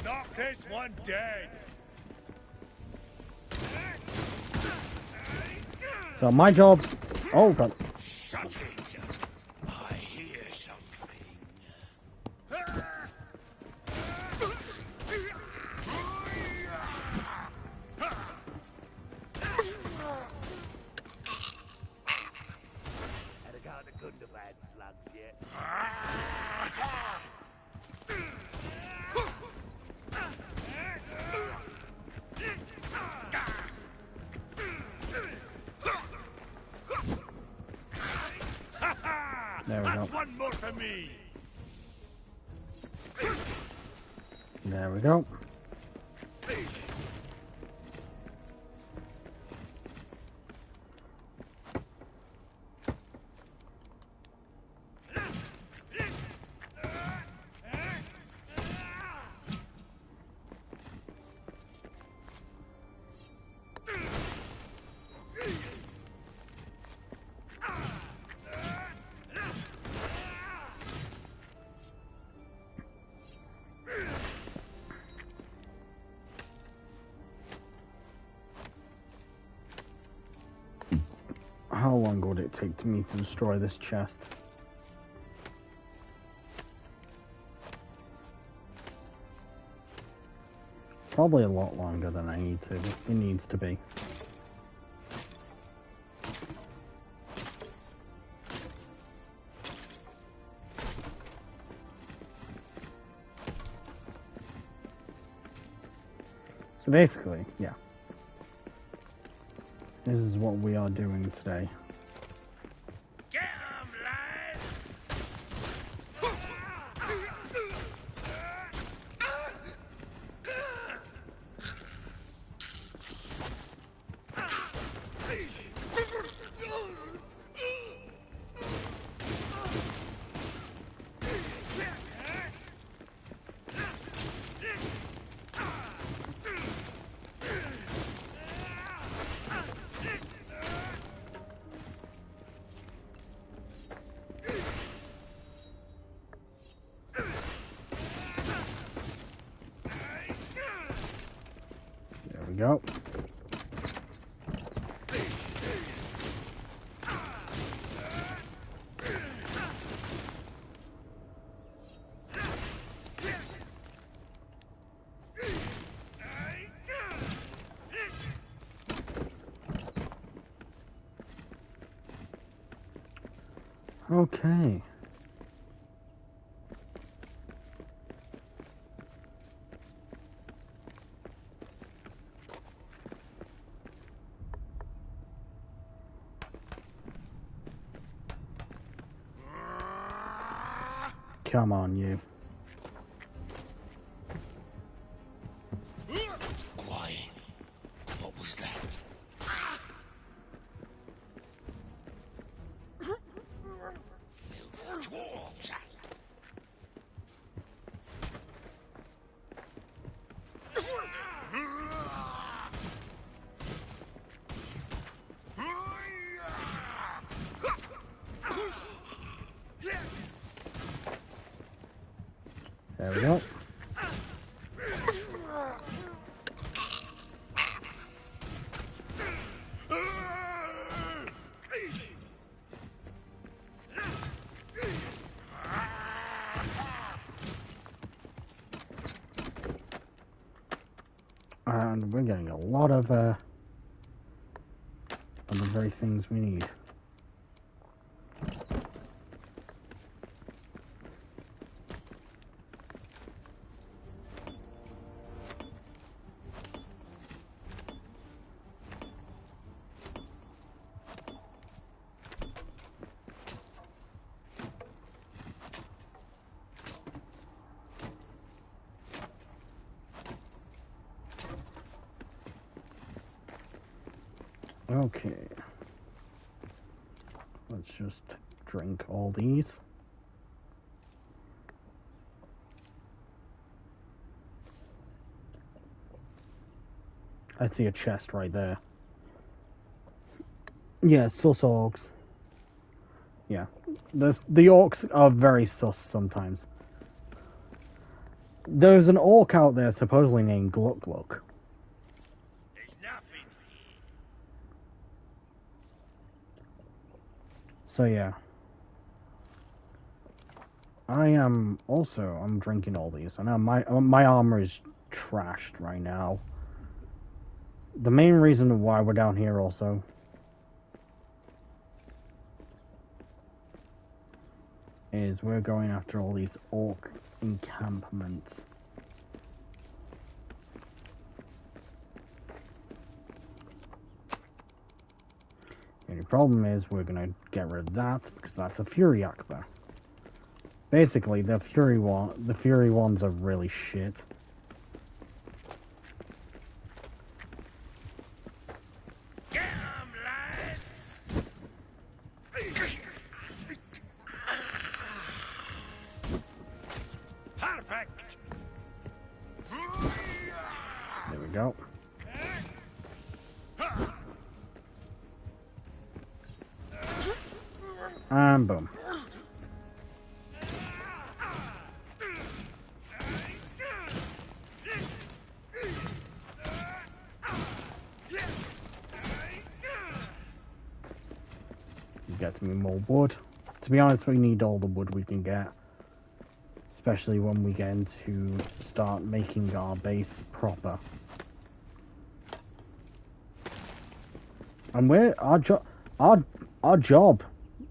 Knock this one dead! So my job... Oh god. Shut it! I hear something. Had got the good and bad slugs yet. There we go. That's one more for me! There we go. How long would it take me to destroy this chest? probably a lot longer than it needs to be. So basically, yeah. This is what we are doing today. Get 'em, lads! There we go. Okay. Come on, you. Quiet. What was that? Dwarves. There we go. And we're getting a lot of the very things we need. Okay. Let's just drink all these. I see a chest right there. Yeah, sus orcs. Yeah. The orcs are very sus sometimes. There's an orc out there supposedly named Gluck Gluck. There's nothing here. So yeah. I'm drinking all these. I know my armor is trashed right now. The main reason why we're down here also is we're going after all these orc encampments. The only problem is we're gonna get rid of that because that's a Fury Akbar. Basically, the Fury ones are really shit. Get 'em, lads! Perfect! There we go. And boom. Get me more wood. To be honest, we need all the wood we can get. especially when we get into start making our base proper. And our job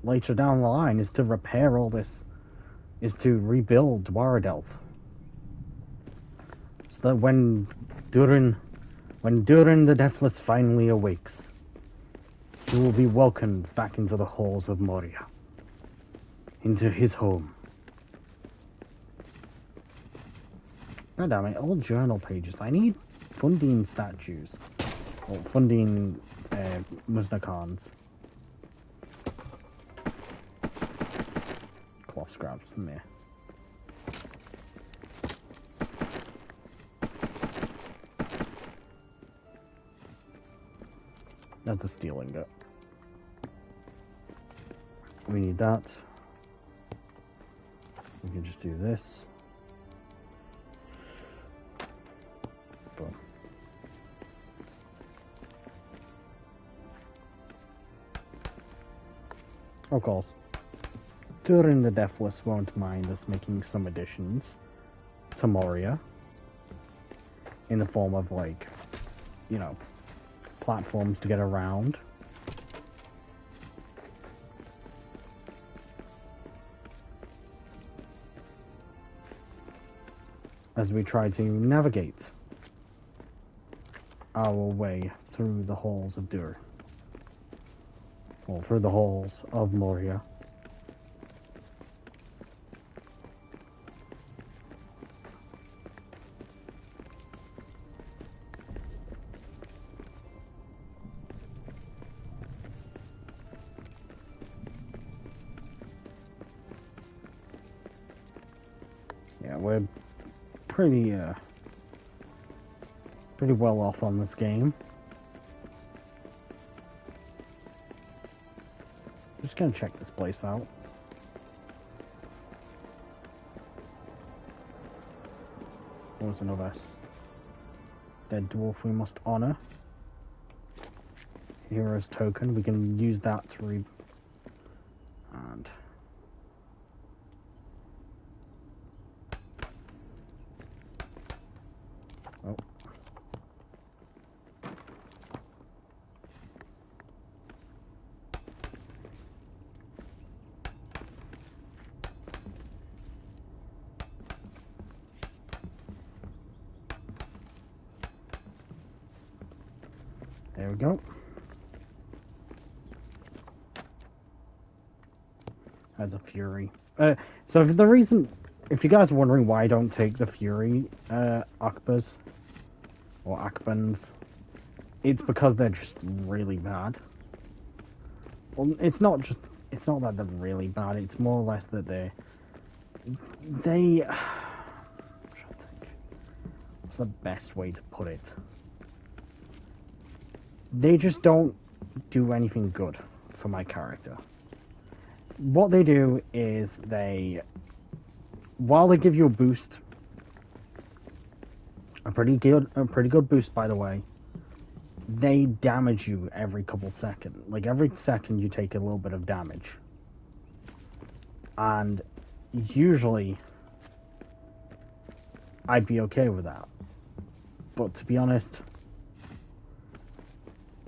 later down the line is to repair all this, is to rebuild Dwaradelf. So that when Durin the Deathless finally awakes, he will be welcomed back into the halls of Moria, into his home. God damn it, all journal pages. I need Fundine statues. Or Fundine Muznakans. Cloth scraps, meh. That's a steel ingot. We need that. We can just do this. Boom. Of course, Durin the Deathless won't mind us making some additions to Moria in the form of, like, you know, platforms to get around. As we try to navigate our way through the halls of Dur. Or through the halls of Moria. Yeah, we're pretty well off on this game. Just gonna check this place out. There's another dead dwarf we must honor. Hero's token. We can use that to and oh. There we go. As a Fury. So if you guys are wondering why I don't take the Fury Akbars or Akbans, it's because they're just really bad. Well, it's not that they're really bad. It's more or less that they. I'm trying to think. What's the best way to put it? They just don't do anything good for my character. What they do is while they give you a boost, a pretty good boost, by the way, they damage you every couple seconds. Like, every second you take a little bit of damage. And usually, I'd be okay with that. But to be honest,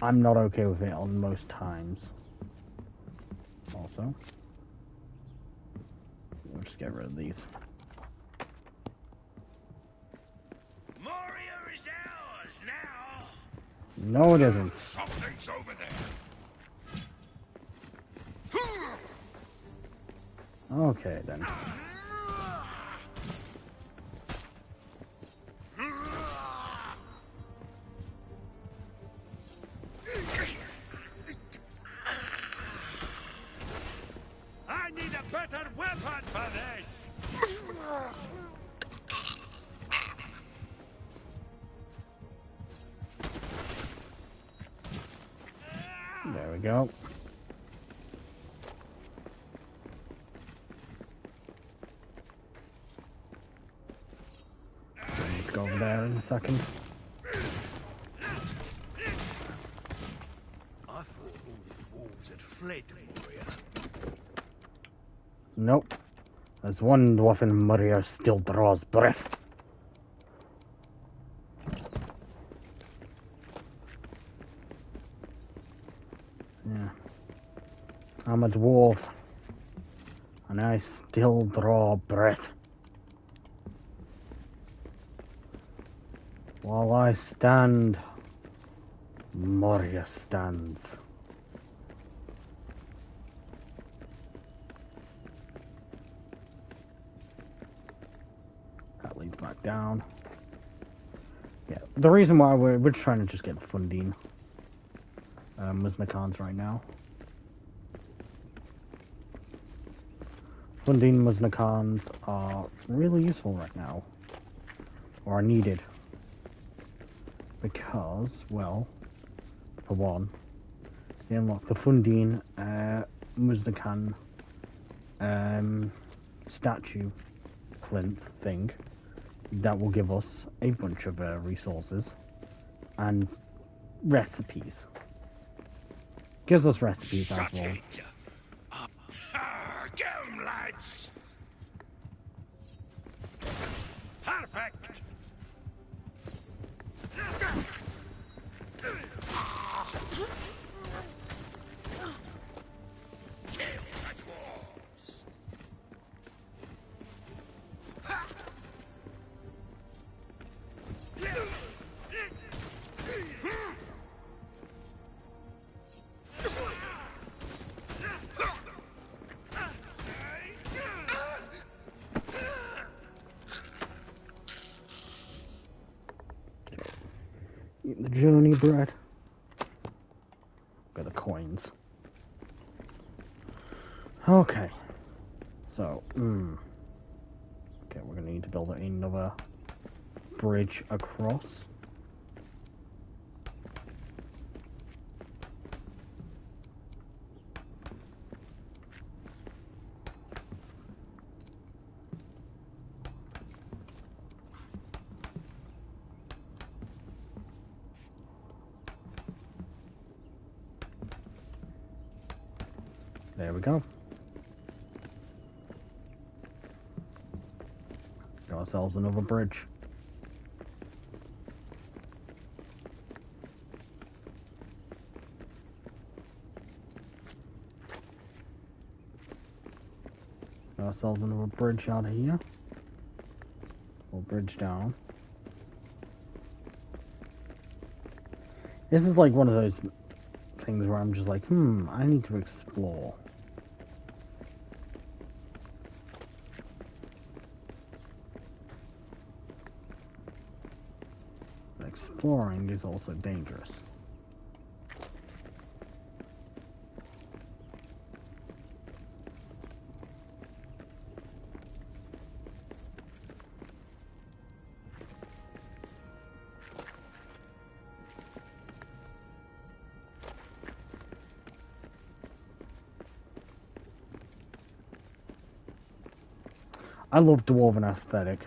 I'm not okay with it on most times. Also, we'll just get rid of these. Moria is ours now. No, it isn't. Something's over there. Okay, then. I need a better weapon for this. There we go. Let's go over there in a second. I thought all the wolves had fled Moria. Nope. As one dwarf in Moria still draws breath. Yeah. I'm a dwarf. And I still draw breath. While I stand, Moria stands. That leads back down. Yeah, the reason why we're trying to just get Fundine Muznakans right now. Fundine Muznakans are really useful right now. Or are needed. Because, well, for one, they unlock the Fundine Muznakan statue plinth thing that will give us a bunch of resources and recipes. Gives us recipes as well. Go, lads! Perfect! Eat the journey bread. Got the coins. Okay. So, okay, we're gonna need to build another bridge across. There we go. Got ourselves another bridge. Got ourselves another bridge out of here. We'll bridge down. This is like one of those things where I'm just like, I need to explore. Exploring is also dangerous. I love Dwarven aesthetic.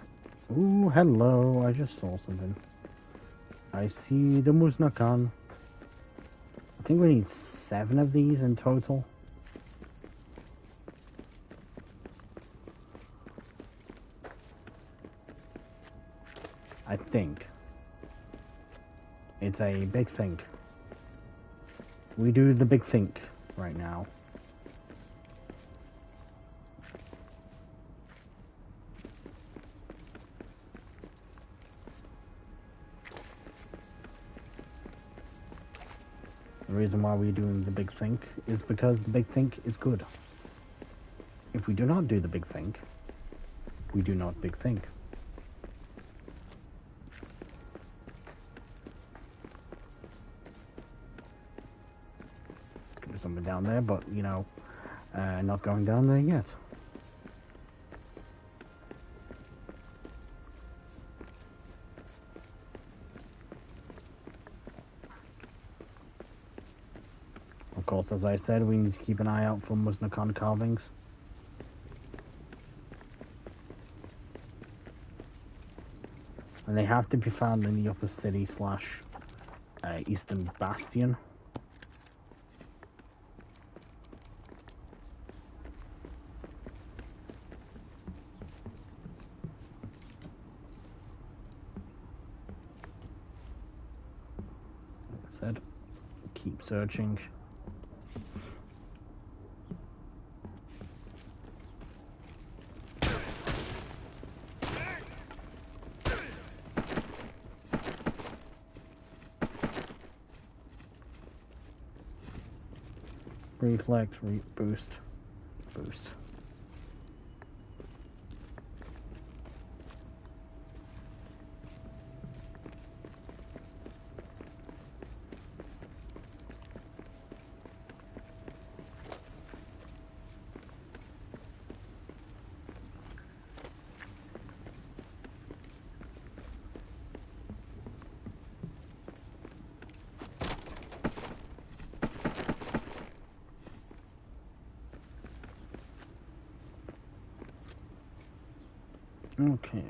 Ooh, hello, I just saw something. I see the Muznakan. I think we need 7 of these in total. I think. It's a big think. We do the big think right now. The reason why we're doing the big think is because the big think is good. If we do not do the big think, we do not big think. There's something down there, but you know, not going down there yet. Of course, as I said, we need to keep an eye out for Muznakan carvings. And they have to be found in the upper city / eastern bastion. said. Keep searching. Reflex, boost. Okay.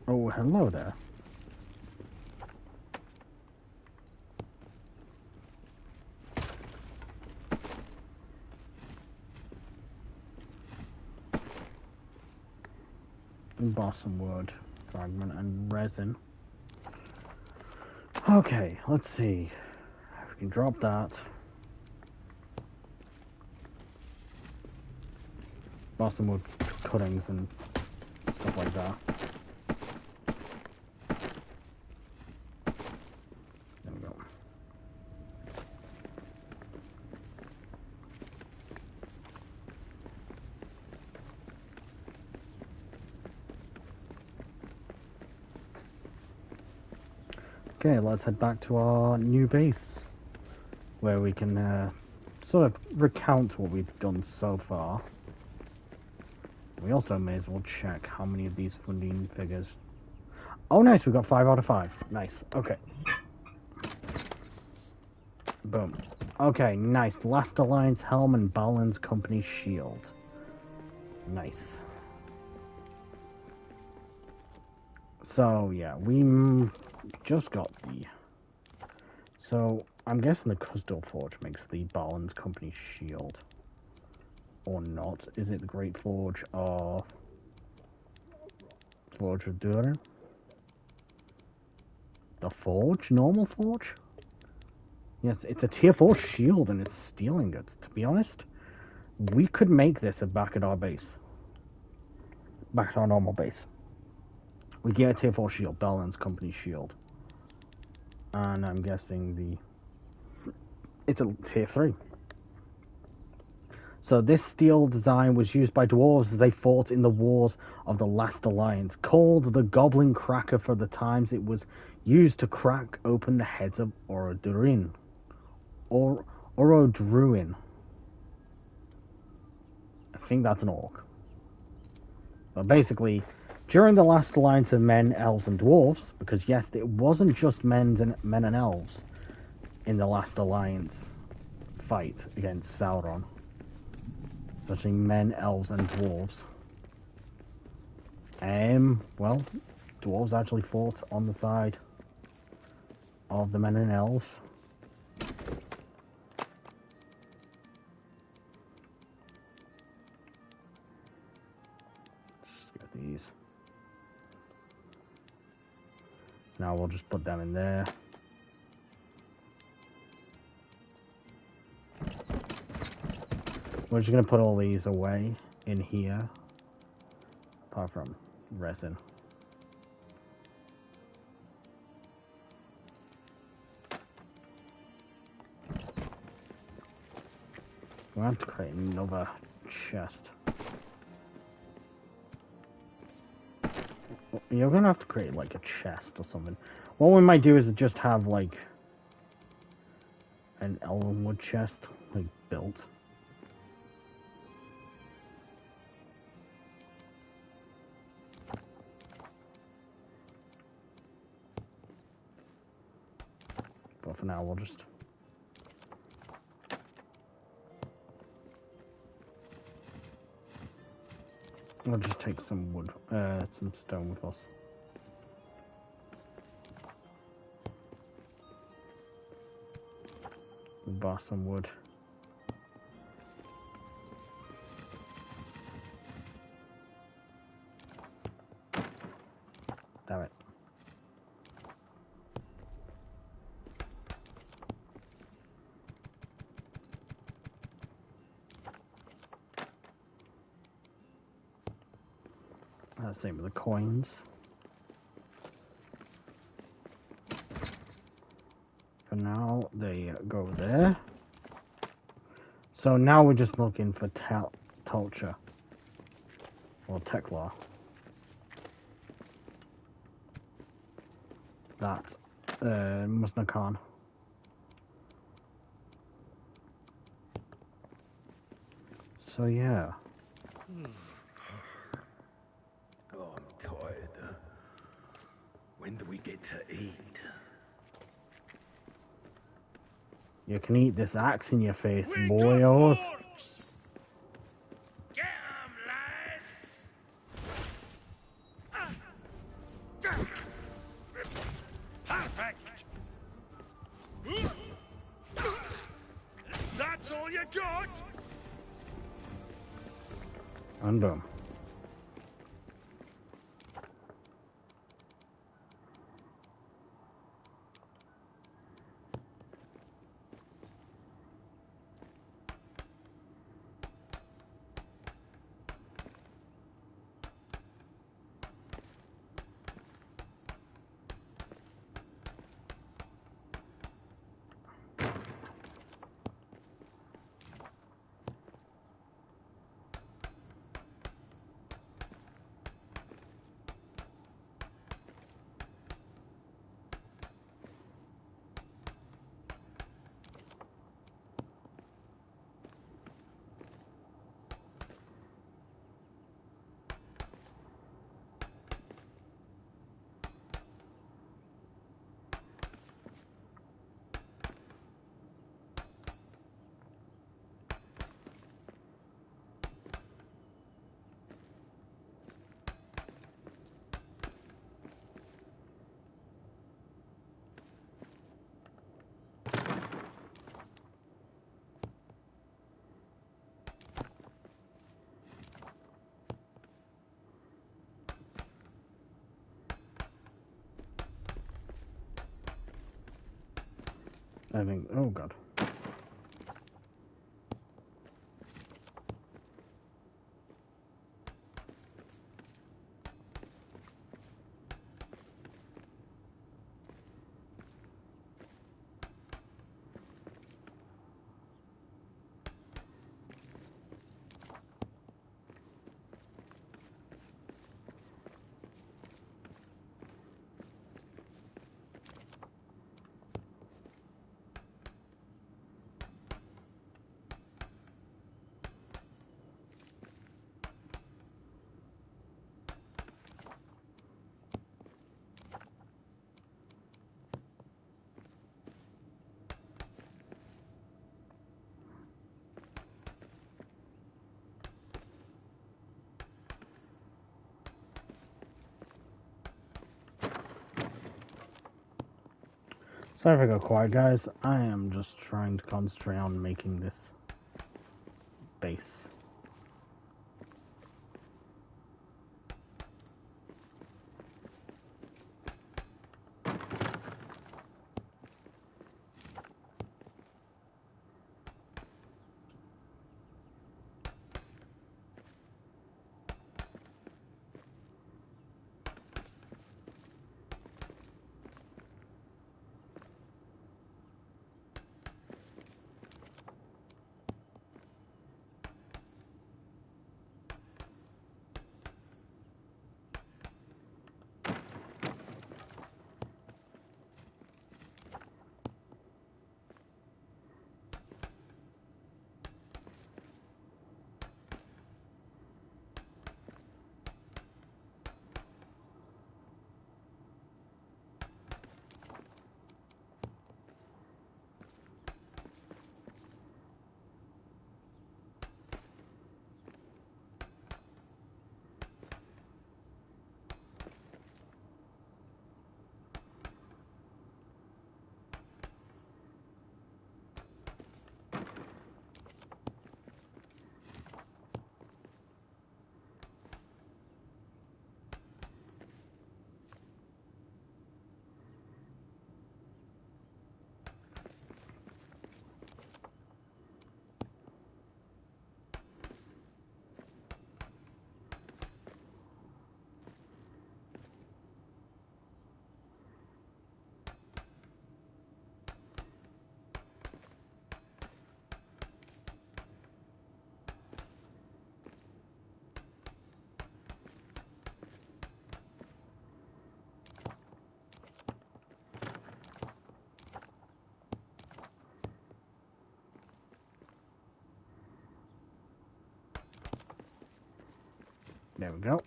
Oh, hello there. Balsam wood, fragment, and resin. Okay, let's see. We can drop that. Balsam wood cuttings and stuff like that. There we go. Okay, let's head back to our new base, where we can sort of recount what we've done so far. We also may as well check how many of these funding figures. Oh, nice, we got 5 out of 5. Nice, okay. Boom. Okay, nice. Last Alliance helm and Balin's company shield. Nice. So, yeah, we just got the... So, I'm guessing the Cusdor Forge makes the Balin's company shield. Or not. Is it the Great Forge or... Forge of Durin? The Forge? Normal Forge? Yes, it's a tier 4 shield and it's stealing goods. To be honest, we could make this back at our base. Back at our normal base. We get a tier 4 shield, Balin's company shield. And I'm guessing it's a tier 3. So this steel design was used by dwarves as they fought in the wars of the Last Alliance. Called the Goblin Cracker for the times it was used to crack open the heads of Durin. Druin. I think that's an orc. But basically, during the Last Alliance of men, elves, and dwarves, because yes, it wasn't just men and elves in the Last Alliance fight against Sauron. Especially men, elves, and dwarves. Well, dwarves actually fought on the side of the men and elves. Just get these. Now we'll just put them in there. We're just going to put all these away in here, apart from resin. We'll have to create another chest. You're going to have to create like a chest or something. What we might do is just have like an elven wood chest like built. But for now, we'll just... We'll just take some wood, some stone with us. Buy some wood. Same with the coins. For now, they go there. So now we're just looking for culture or Tekla. That Musna Khan. So yeah. Oh, I'm tired. When do we get to eat? You can eat this axe in your face, We boyos. got orcs! Get 'em, lads! Perfect! That's all you got? And boom. I think, oh god. Sorry if I got quiet, guys. I am just trying to concentrate on making this base. There we go.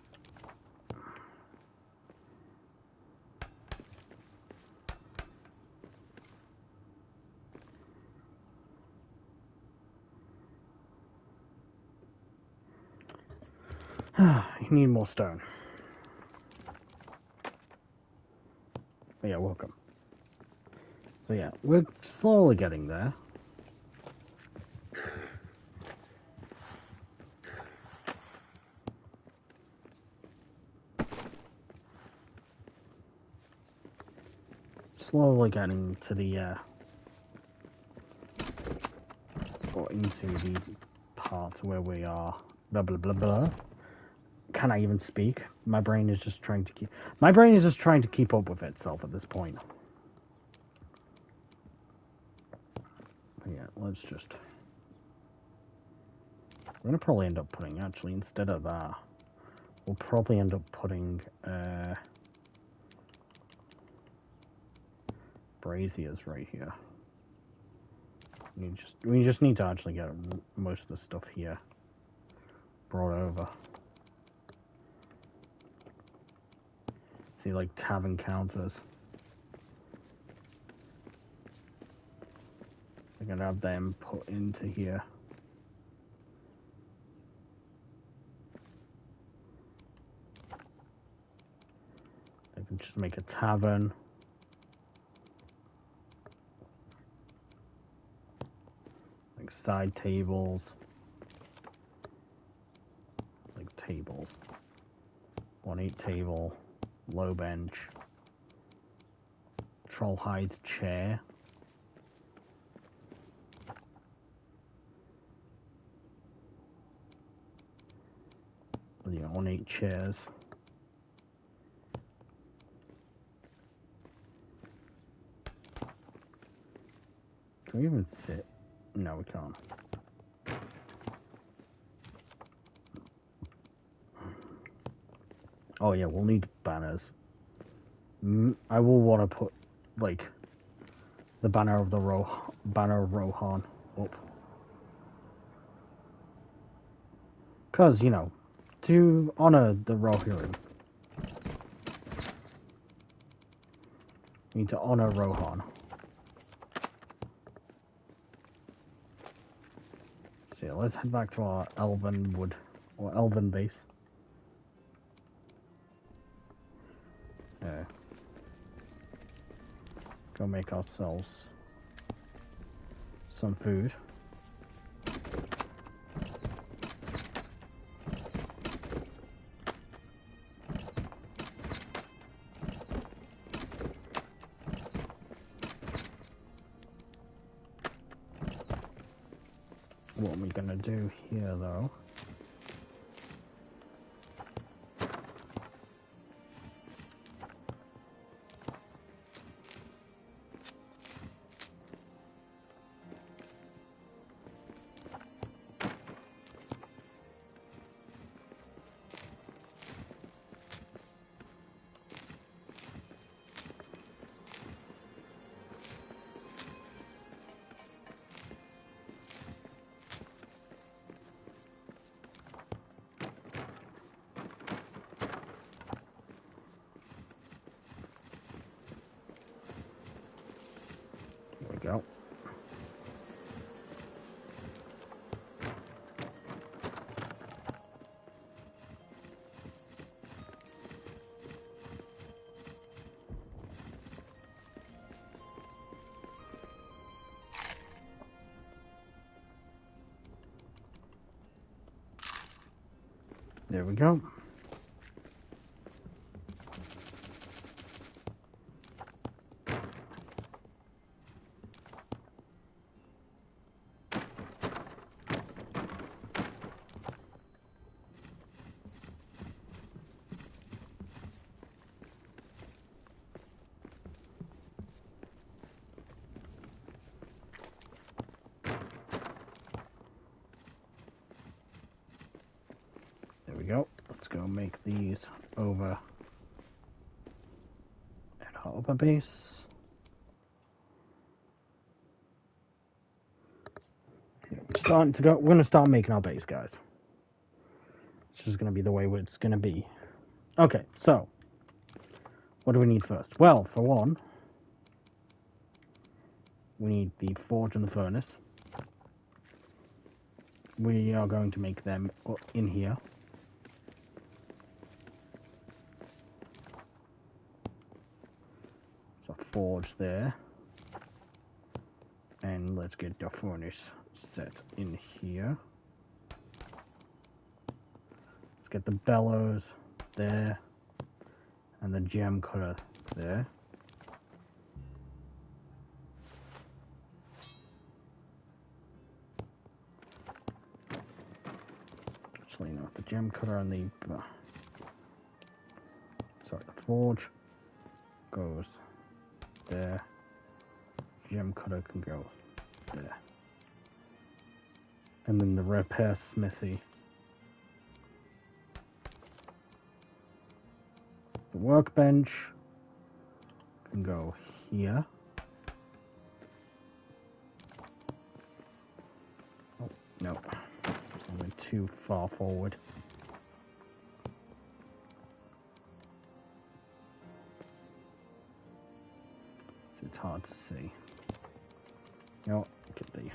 You need more stone. But yeah, welcome. So yeah, we're slowly getting there. Slowly getting to the or into the part where we are blah blah blah blah. Can I even speak? My brain is just trying to keep up with itself at this point. But yeah, let's just, we're gonna probably end up putting, actually, instead of that, we'll probably end up putting braziers right here. We just need to actually get most of the stuff here brought over. See, like tavern counters. We're gonna have them put into here. They can just make a tavern. Like side tables. Like tables. 1-8 table. Low bench. Troll hide chair. Yeah, 1-8 chairs. Can we even sit? No, we can't. Oh yeah, we'll need banners. I will want to put, like, the banner of Rohan up. Because, you know, to honor the Rohirrim, we need to honor Rohan. So yeah, let's head back to our elven base. Go make ourselves some food. What we're gonna do here, though, here we go. There we go. There we go. Let's go make these over at our upper base. Starting to go. We're gonna start making our base, guys. It's just going to be the way it's going to be. Okay, so what do we need first? Well, for one, we need the forge and the furnace. We are going to make them in here. So forge there. And let's get the furnace set in here. Let's get the bellows there. And the gem cutter there. Actually, no, the gem cutter and the forge goes there. Gem cutter can go there. And then the repair smithy. The workbench can go here. Oh, no. It's a bit too far forward. So it's hard to see. You know what? Get the...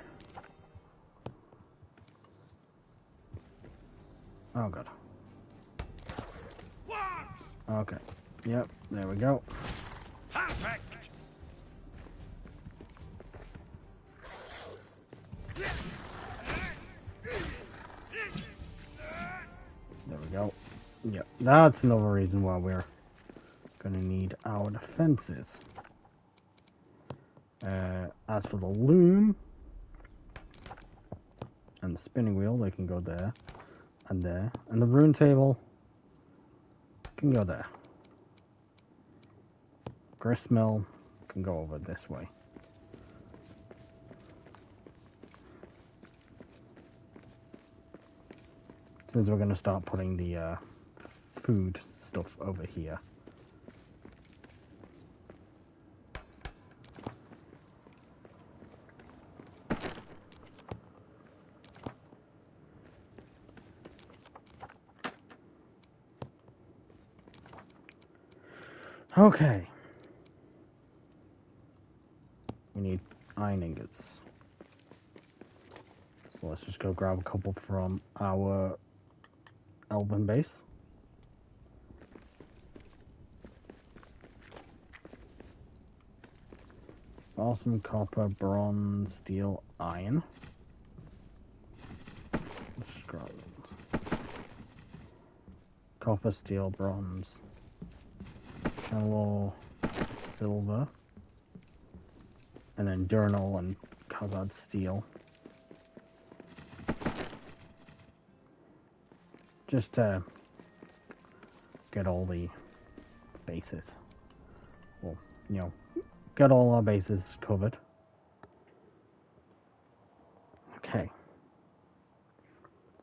Oh god. Okay. Yep, there we go. Perfect. There we go. Yep, that's another reason why we're gonna need our defenses. As for the loom and the spinning wheel, they can go there and there, and the rune table can go there. Gristmill can go over this way. Since we're going to start putting the food stuff over here. Okay. We need iron ingots. So let's just go grab a couple from our elven base. Awesome copper, bronze, steel, iron. Let's just grab it. Copper, steel, bronze, yellow, silver, and then Durnal and Khazad steel. Just to get all the bases. Well, you know, get all our bases covered. Okay.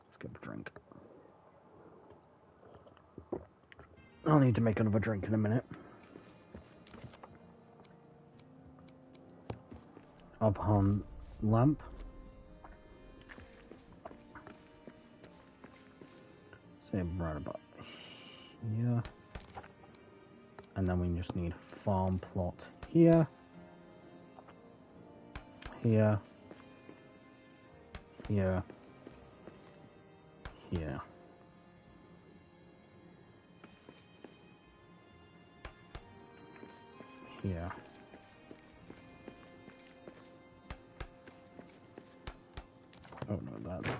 Let's get a drink. I'll need to make another drink in a minute. Upon lamp. Say right about here. And then we just need farm plot here. Here. Here. Here. Here. Oh no, that's...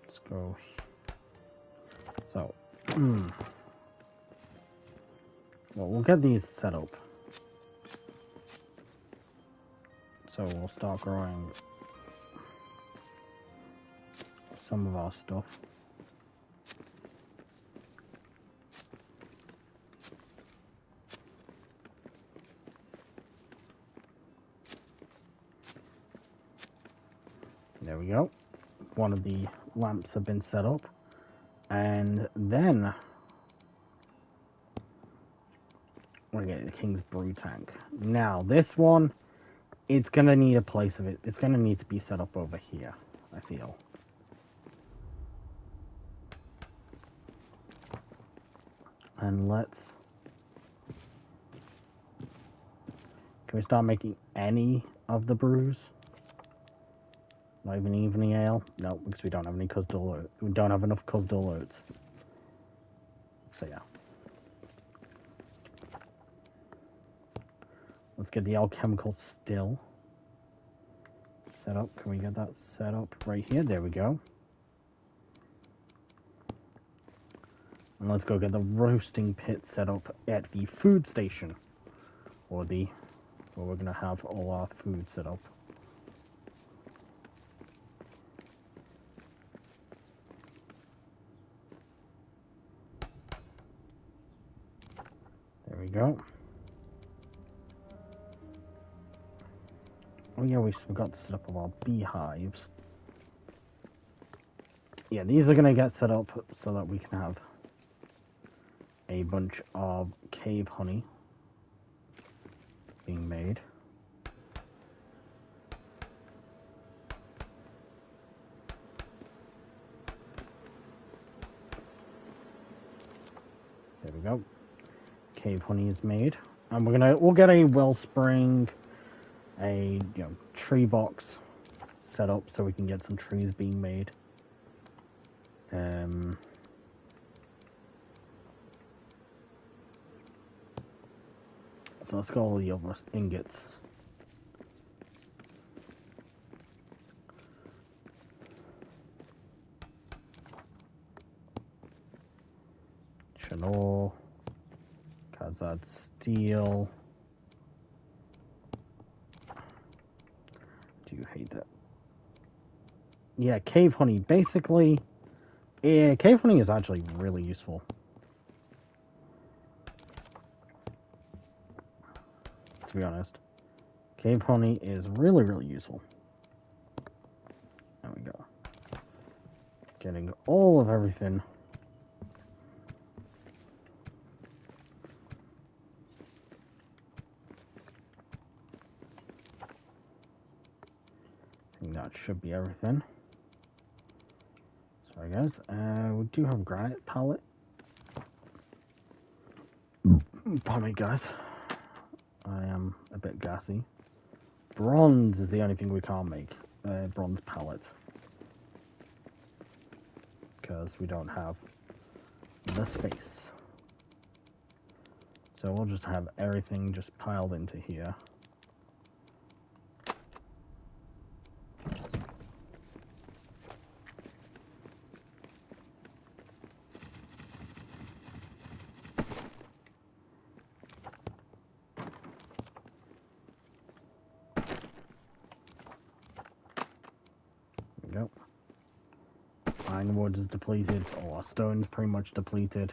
Let's go... So... Well, we'll get these set up. So we'll start growing some of our stuff. There we go. One of the lamps have been set up. And then We're gonna get the King's Brew tank. Now, this one, it's gonna need a place of it. It's gonna need to be set up over here, I feel. And let's... Can we start making any of the brews? Not even evening ale? No, because we don't have any Cusdall oats. We don't have enough Cusdall oats. So yeah. Let's get the alchemical still set up. Can we get that set up right here? There we go. And let's go get the roasting pit set up at the food station. Or the... where we're going to have all our food set up. There we go. Oh yeah, we forgot to set up all our beehives. Yeah, these are going to get set up so that we can have a bunch of cave honey being made. There we go. Cave honey is made, and we'll get a wellspring, a tree box set up so we can get some trees being made. So let's get all the other ingots. Chanor, Kazad steel. Do you hate that? Yeah, cave honey. Basically, yeah, cave honey is actually really useful. To be honest, cave honey is really, really useful. There we go. Getting all of everything. I think that should be everything. Sorry guys, we do have a granite pallet. Pardon me guys. I am a bit gassy. Bronze is the only thing we can't make. Bronze pallet. Because we don't have the space. So we'll just have everything just piled into here. Go. Ironwood is depleted. All our stone's pretty much depleted.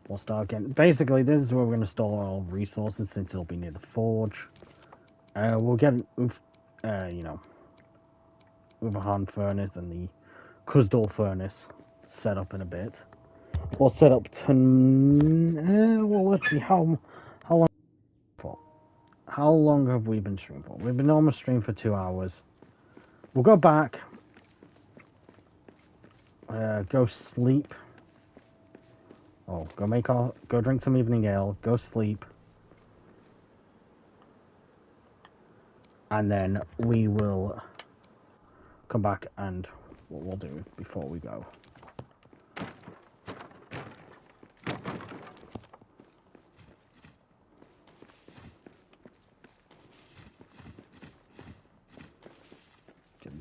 We'll start getting... Basically, this is where we're going to store our resources since it'll be near the forge. We'll get an Uvahan furnace and the Kuzdal furnace set up in a bit. We'll set up to... well, let's see how long... for. How long have we been streaming for? We've been on the stream for 2 hours. We'll go back, go sleep. Oh, go drink some evening ale, go sleep. And then we will come back and what we'll do before we go.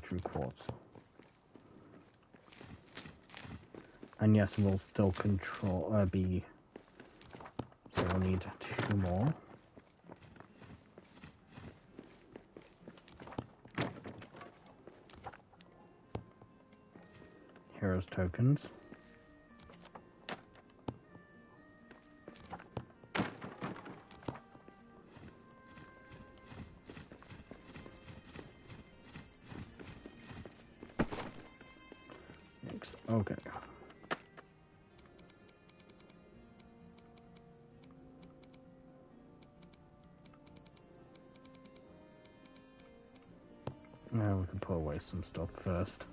True quartz. And yes, we'll still control be. So we'll need 2 more. Heroes tokens. Okay. Now we can put away some stuff first.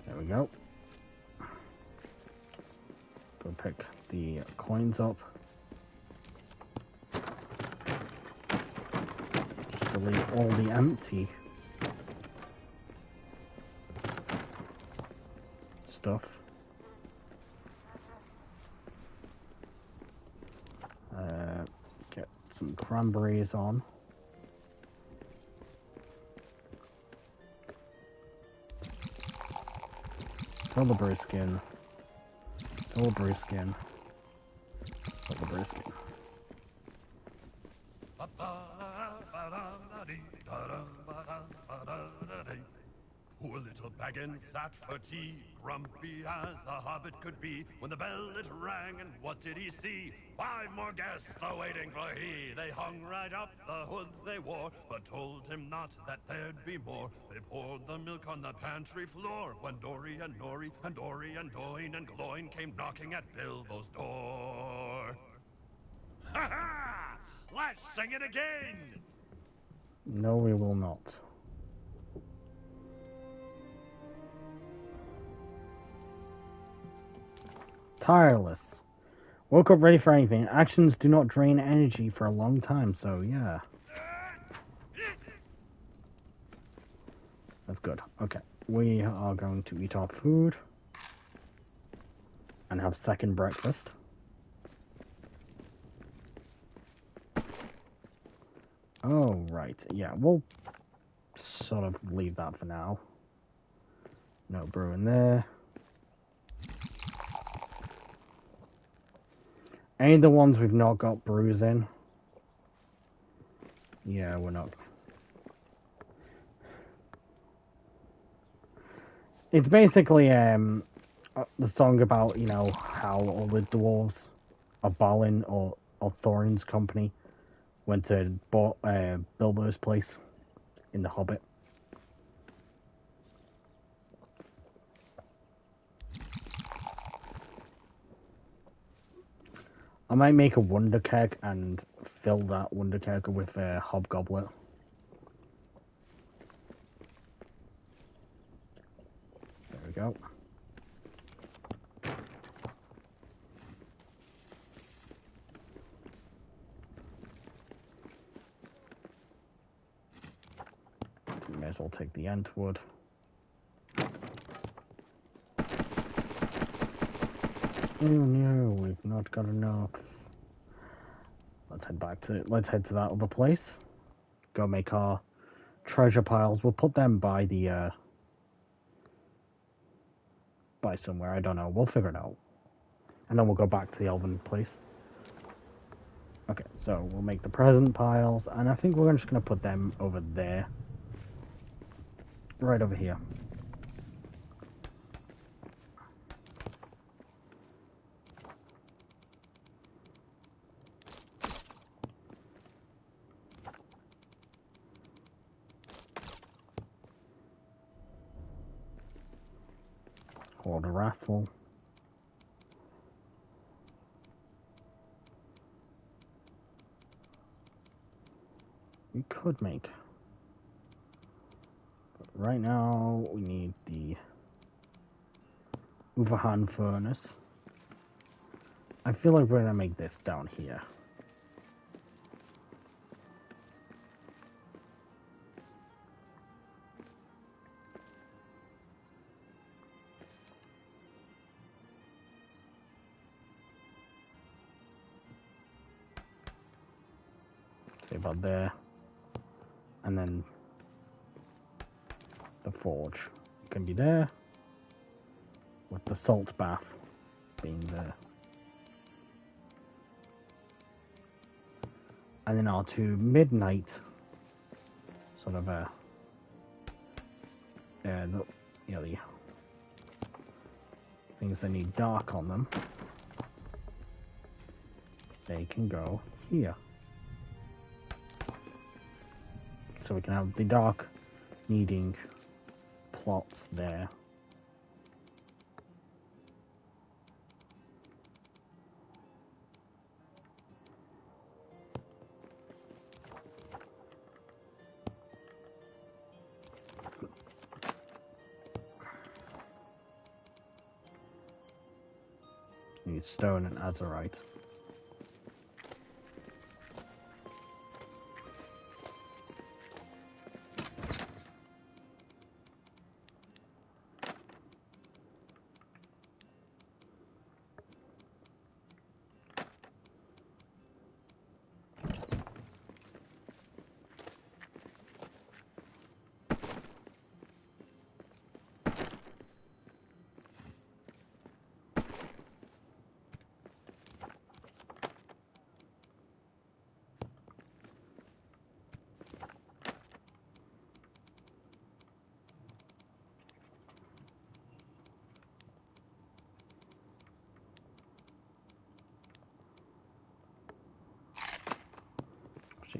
There we go. Go pick the coins up. Just delete all the empty stuff. Get some cranberries on. Fill the briskin. Fill the briskin. Fill the briskin. Poor little Baggins sat for tea, grumpy as a hobbit could be, when the bell it rang, and what did he see? 5 more guests a-waiting for he. They hung right up the hoods they wore, but told him not that there'd be more. They poured the milk on the pantry floor, when Dory and Nori and Dory and Doyne and Gloin came knocking at Bilbo's door. Ha ha! Let's sing it again! No, we will not. Tireless. Woke up ready for anything. Actions do not drain energy for a long time, so yeah. That's good. Okay. We are going to eat our food. And have second breakfast. Oh, right. Yeah, we'll sort of leave that for now. No brew in there. Any of the ones we've not got brews in? Yeah, we're not. It's basically the song about, you know, how all the dwarves of Balin or Thorin's company went to Bilbo's place in The Hobbit. I might make a wonder keg and fill that wonder keg with a hobgoblet. There we go. May as well take the Entwood. Oh no, we've not got enough. Let's head to that other place. Go make our treasure piles. We'll put them by the by somewhere, I don't know. We'll figure it out. And then we'll go back to the elven place. Okay, so we'll make the present piles, and I think we're just gonna put them over there. Right over here. Hold a raffle. We could make. But right now, we need the Uvahan furnace. I feel like we're gonna make this down here. Say about there. And then the forge can be there, with the salt bath being there. And then our 2 midnight sort of the things that need dark on them, they can go here. So we can have the dark needing plots there. need stone and azurite.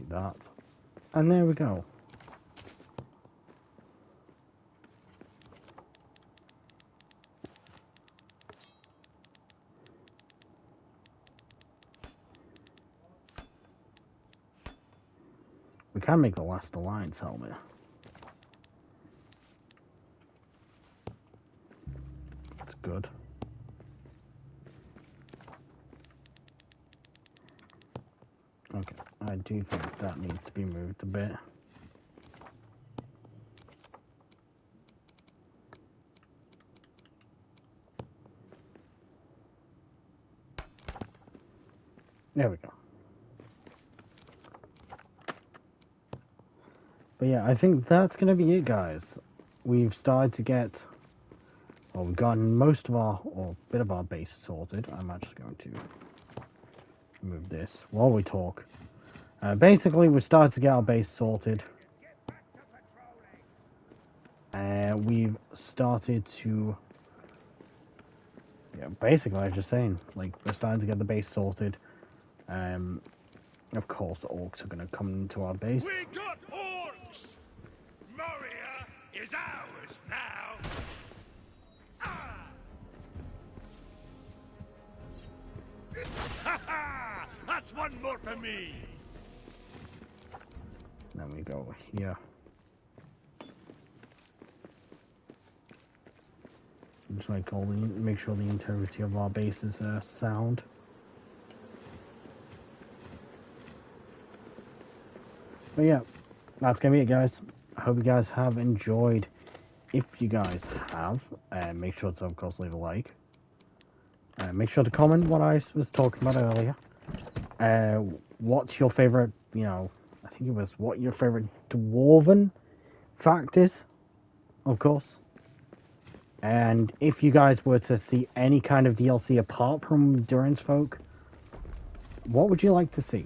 That, and there we go. We can make the last alliance helmet. That's good. Okay, I do think that needs to be moved a bit. There we go. But yeah, I think that's going to be it, guys. We've started to get... Well, we've gotten most of our, or a bit of our base sorted. I'm actually going to move this while we talk. Basically, we started to get our base sorted. We've started to... Yeah, basically, I was just saying, like, we're starting to get the base sorted. Of course, the orcs are going to come into our base. We got orcs! Moria is ours now! Ah! Ha ha! That's one more for me! Then we go here. Just make sure the integrity of our base is sound. But yeah, that's gonna be it, guys. I hope you guys have enjoyed. If you guys have, make sure to, of course, leave a like. Make sure to comment what I was talking about earlier. What's your favorite, you know, I think it was what your favorite dwarven fact is, of course. And if you guys were to see any kind of DLC apart from Durins folk, what would you like to see?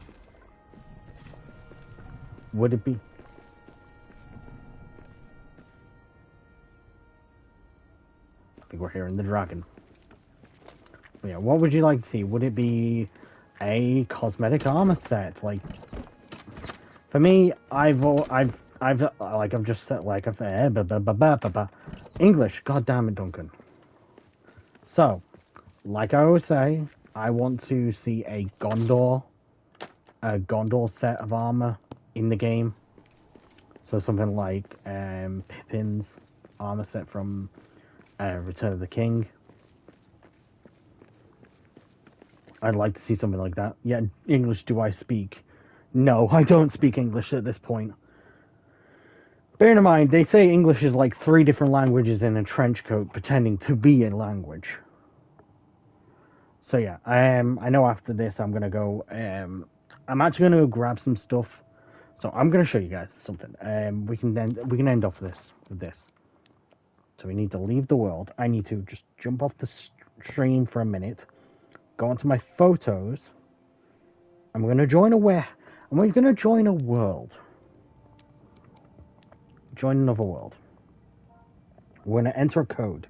Would it be... I think we're hearing the dragon. But yeah, what would you like to see? Would it be a cosmetic armor set? Like, for me, I've just said, like, English. God damn it, Duncan. So, like I always say, I want to see a Gondor set of armor in the game. So something like Pippin's armor set from Return of the King. I'd like to see something like that. Yeah, English do I speak? No, I don't speak English at this point. Bear in mind, they say English is like 3 different languages in a trench coat pretending to be a language. So yeah, I know after this I'm gonna go. I'm actually gonna go grab some stuff. So I'm gonna show you guys something. We can end off this with this. So we need to leave the world. I need to just jump off the stream for a minute, go onto my photos. I'm gonna join a I'm gonna join a world. Join another world. We're gonna enter a code.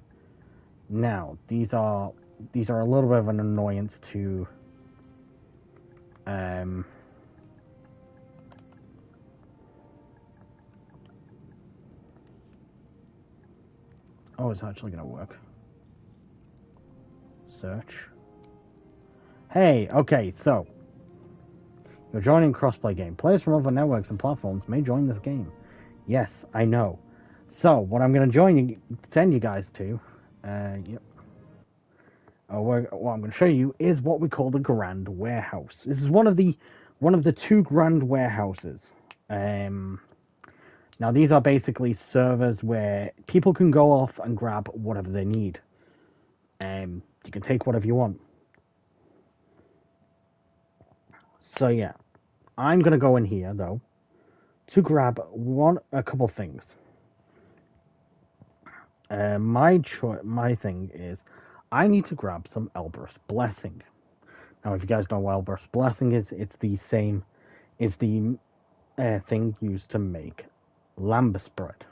Now these are a little bit of an annoyance to oh, it's actually gonna work. Search. Hey, okay, so you're joining crossplay game. Players from other networks and platforms may join this game. Yes, I know. So what I'm gonna send you guys to, yep. what I'm going to show you is what we call the Grand Warehouse. This is one of the two Grand Warehouses. Now these are basically servers where people can go off and grab whatever they need. You can take whatever you want. So yeah, I'm going to go in here though to grab a couple things. My thing is, I need to grab some Elber's Blessing. Now, if you guys know what Elber's Blessing is, it's the same, is the thing used to make lambus bread.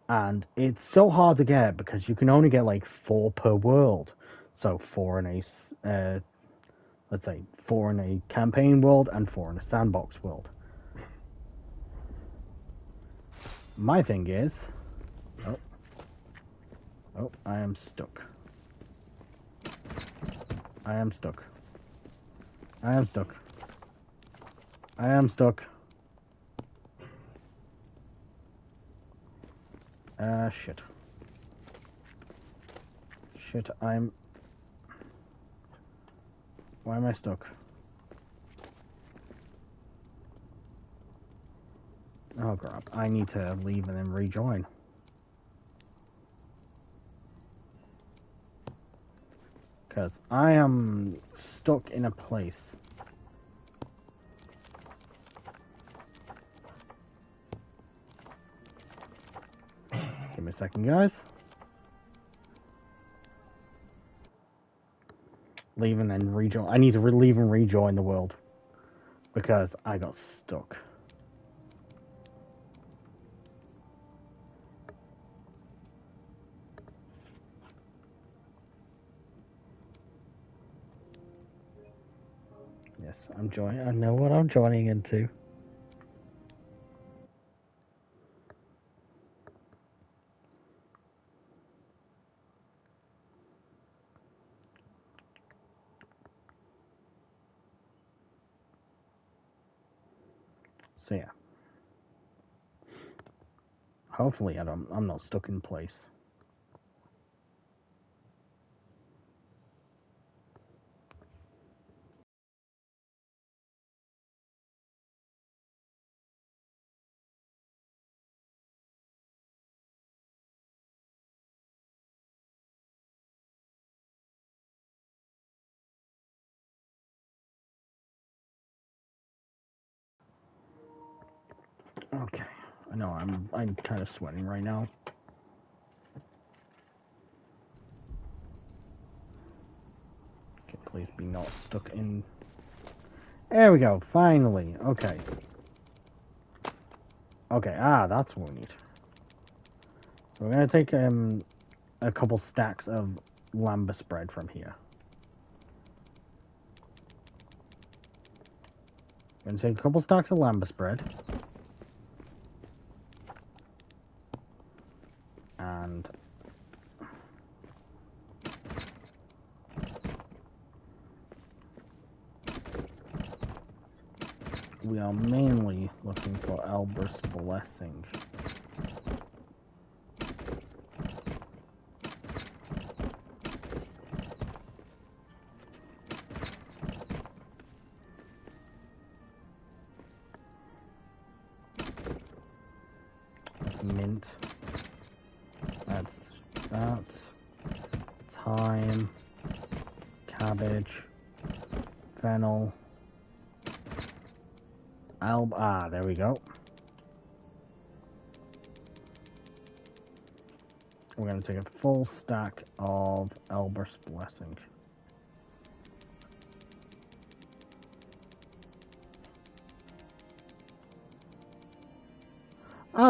And it's so hard to get because you can only get like 4 per world. So 4 in a, let's say 4 in a campaign world and 4 in a sandbox world. My thing is, oh, I am stuck. I am stuck. I am stuck. I am stuck. Shit. Shit, why am I stuck? Oh crap, I need to leave and then rejoin. Because I am stuck in a place. Give me a second, guys. Leave and then rejoin. I need to leave and rejoin the world. Because I got stuck. Yes, I'm joining. I know what I'm joining into. So yeah. Hopefully I'm not stuck in place. Okay. I know I'm kind of sweating right now. Okay, please be not stuck in. There we go. Finally. Okay. Okay. That's what we need. So we're gonna take a couple stacks of lambus bread from here. I'm gonna take a couple stacks of lambus bread. And we are mainly looking for Albert's Blessing. That's mint. That's that. Thyme. Cabbage. Fennel. There we go. We're going to take a full stack of Albert's Blessing.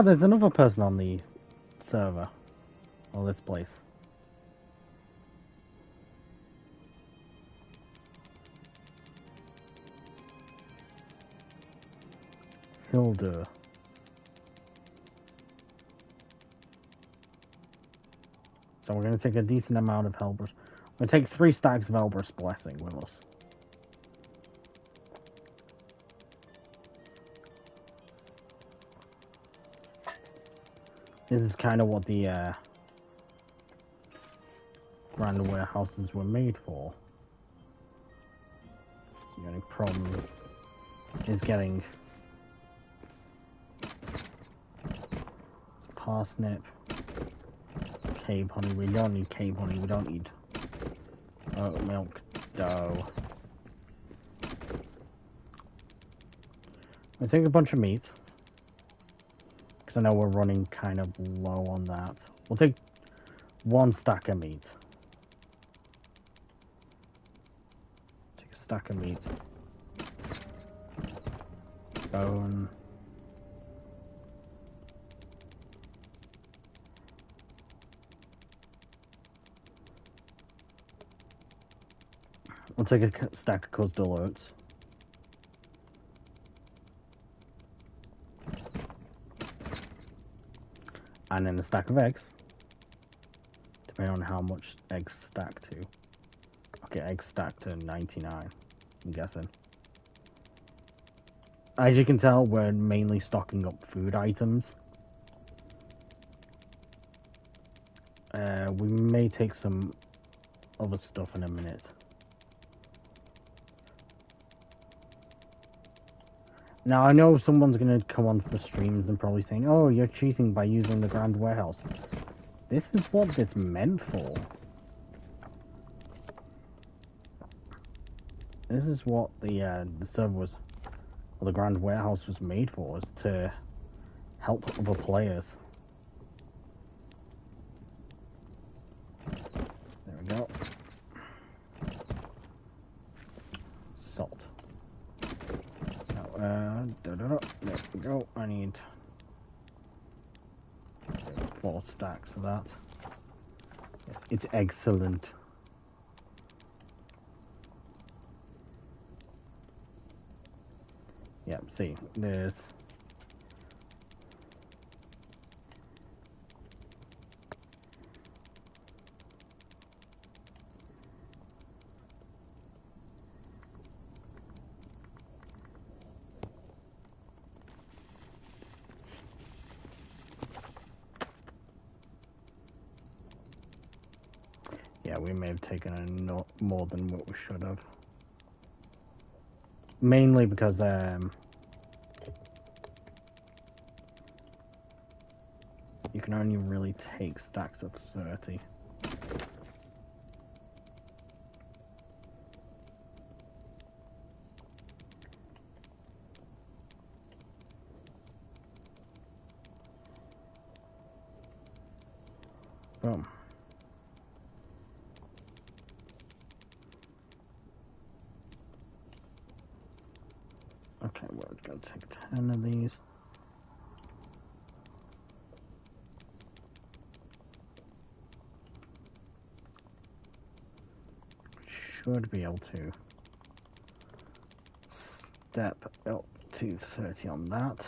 There's another person on the server. Or this place. Hilda. So we're going to take a decent amount of Helber's. We're going to take 3 stacks of Helber's Blessing with us. This is kind of what the grand warehouses were made for. The only problem is getting parsnip, cave honey. We don't need cave honey. We don't need oat milk, dough. I take a bunch of meat because I know we're running kind of low on that. We'll take 1 stack of meat. Take a stack of meat. Bone. We'll take a stack of coastal oats. And then a stack of eggs. Depending on how much eggs stack to. Okay, eggs stack to 99, I'm guessing. As you can tell, we're mainly stocking up food items. We may take some other stuff in a minute. Now, I know someone's going to come onto the streams and probably saying, oh, you're cheating by using the Grand Warehouse. This is what it's meant for. This is what the server was, or the Grand Warehouse was made for, is to help other players. There we go. Salt. There we go. I need 4 stacks of that. Yes, it's excellent. Yeah, see, there's yeah, we may have taken more than what we should have. Mainly because you can only really take stacks of 30. Boom. Okay, we're going to take 10 of these. Should be able to step up to 30 on that.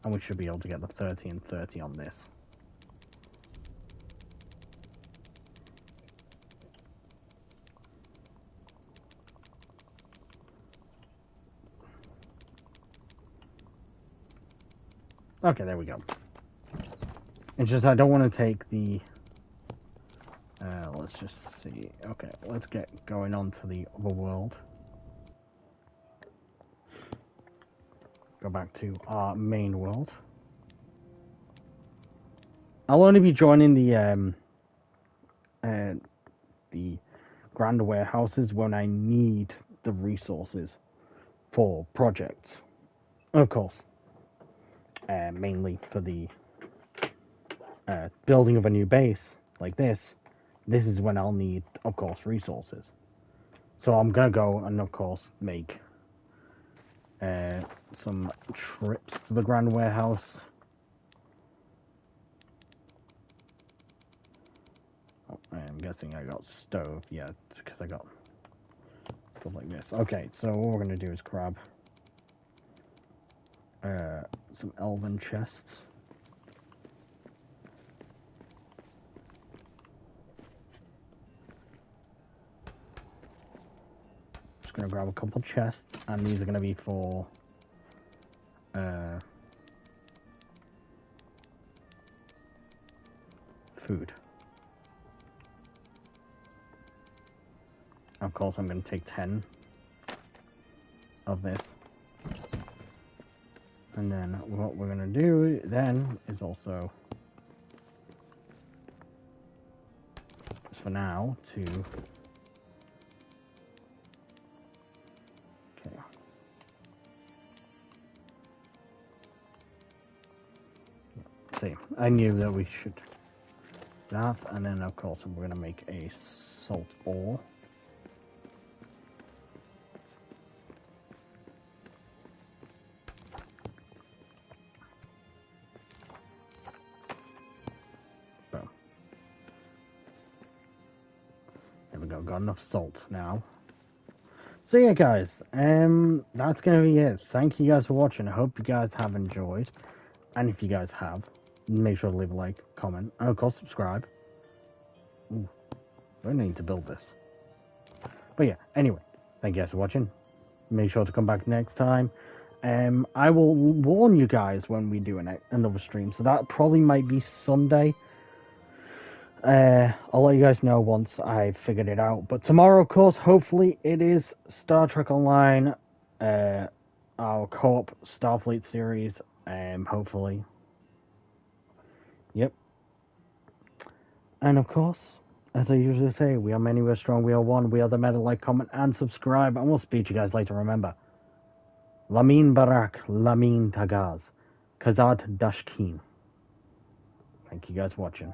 And we should be able to get the 30 and 30 on this. Okay, there we go. It's just I don't want to take the... let's just see. Okay, let's get going on to the other world. Go back to our main world. I'll only be joining the grand warehouses when I need the resources for projects. Of course. Mainly for the building of a new base like this. This is when I'll need, of course, resources. So I'm gonna go and, of course, make some trips to the Grand Warehouse. Oh, I'm guessing I got stove. Yeah, because I got stuff like this. Okay, so what we're gonna do is grab some elven chests. Just gonna grab a couple chests, and these are gonna be for Of course, I'm going to take 10 of this. And then what we're going to do then is also, for now, to... Okay. See, I knew that we should... That, and then of course we're going to make a salt ore. Boom. There we go, got enough salt now. So yeah guys, that's going to be it. Thank you guys for watching. I hope you guys have enjoyed. And if you guys have, make sure to leave a like, comment, and of course subscribe. Ooh, I need to build this. But yeah, anyway, thank you guys for watching. Make sure to come back next time. I will warn you guys when we do another stream. So that probably might be Sunday. I'll let you guys know once I've figured it out. But tomorrow, of course, hopefully it is Star Trek Online, our co-op Starfleet series. Hopefully. Yep. And of course, as I usually say, we are many, we are strong, we are one. We are the metal. Like, comment, and subscribe. And we'll speak to you guys later. Remember, Lamin Barak, Lamin Tagaz, Kazad Dashkin. Thank you guys for watching.